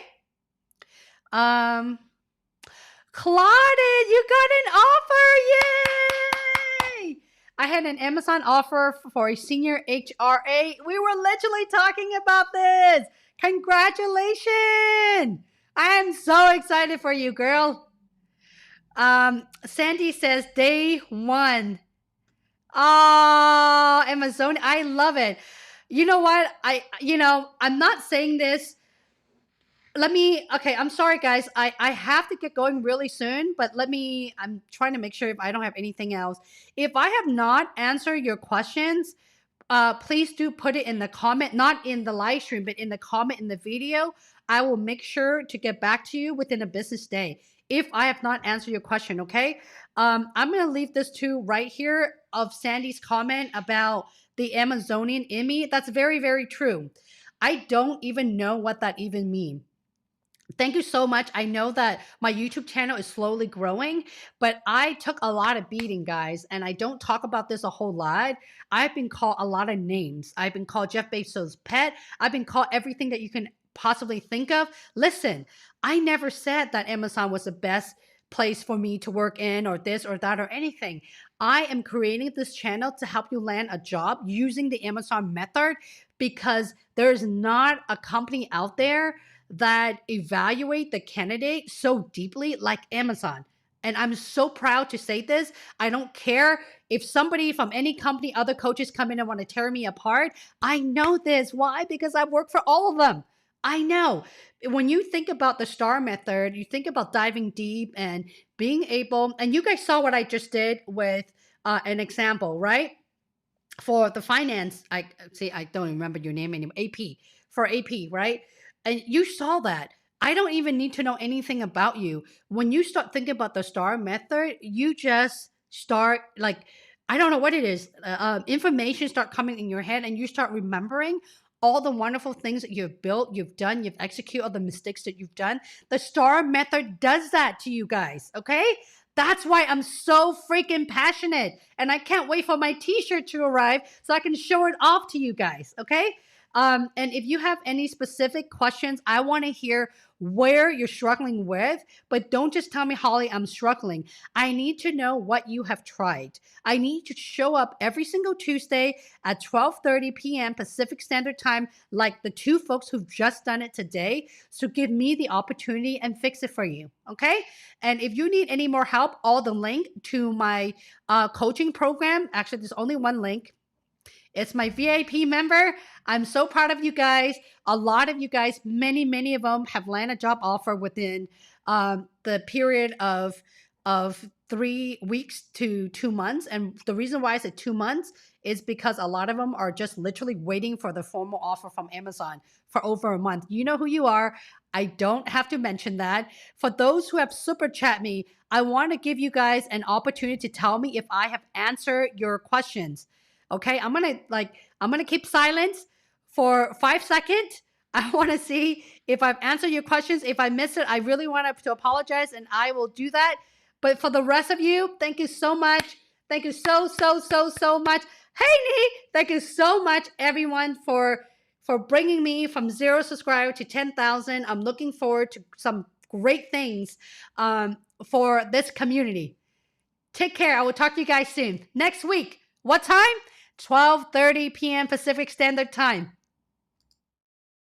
Claudette, you got an offer! Yay! I had an Amazon offer for a senior HRA. We were literally talking about this. Congratulations! I am so excited for you, girl. Sandy says day 1. Oh, Amazon, I love it. You know what? I'm not saying this. Okay, I'm sorry, guys. I have to get going really soon, but I'm trying to make sure if I don't have anything else. If I have not answered your questions, please do put it in the comment, not in the live stream, but in the comment in the video. I will make sure to get back to you within a business day if I have not answered your question, okay? I'm going to leave this too right here of Sandy's comment about the Amazonian Emmy. That's very, very true. I don't even know what that even means. Thank you so much. I know that my YouTube channel is slowly growing, but I took a lot of beating, guys, and I don't talk about this a whole lot. I've been called a lot of names. I've been called Jeff Bezos' pet. I've been called everything that you can possibly think of. Listen, I never said that Amazon was the best place for me to work in or this or that or anything. I am creating this channel to help you land a job using the Amazon method because there's not a company out there that evaluate the candidate so deeply like Amazon. And I'm so proud to say this. I don't care if somebody from any company, other coaches come in and want to tear me apart. I know this. Why? Because I've worked for all of them. I know. When you think about the STAR method, you think about diving deep and being able, and you guys saw what I just did with an example, right? For the finance, I don't remember your name anymore. For AP, right? And you saw that. I don't even need to know anything about you. When you start thinking about the STAR method, you just start I don't know what it is. Information start coming in your head and you start remembering all the wonderful things that you've built, you've done, you've executed, all the mistakes that you've done. The STAR method does that to you guys, okay? That's why I'm so freaking passionate. And I can't wait for my t-shirt to arrive so I can show it off to you guys, okay? And if you have any specific questions, I want to hear where you're struggling with, but don't just tell me, Holly, I'm struggling. I need to know what you have tried. I need to show up every single Tuesday at 12:30 p.m. Pacific Standard Time, like the two folks who've just done it today. So give me the opportunity and fix it for you, okay? And if you need any more help, all the link to my coaching program, actually, there's only one link. It's my VIP member. I'm so proud of you guys. A lot of you guys, many of them have landed a job offer within the period of 3 weeks to 2 months. And the reason why I said 2 months is because a lot of them are just literally waiting for the formal offer from Amazon for over a month. You know who you are. I don't have to mention that. For those who have super chat me, I want to give you guys an opportunity to tell me if I have answered your questions. Okay, I'm gonna keep silence for 5 seconds. I want to see if I've answered your questions. If I miss it, I really want to apologize, and I will do that. But for the rest of you, thank you so much. Thank you so much. Hey, Nee, thank you so much, everyone, for bringing me from 0 subscriber to 10,000. I'm looking forward to some great things for this community. Take care. I will talk to you guys soon. Next week. What time? 12:30 p.m. Pacific Standard Time.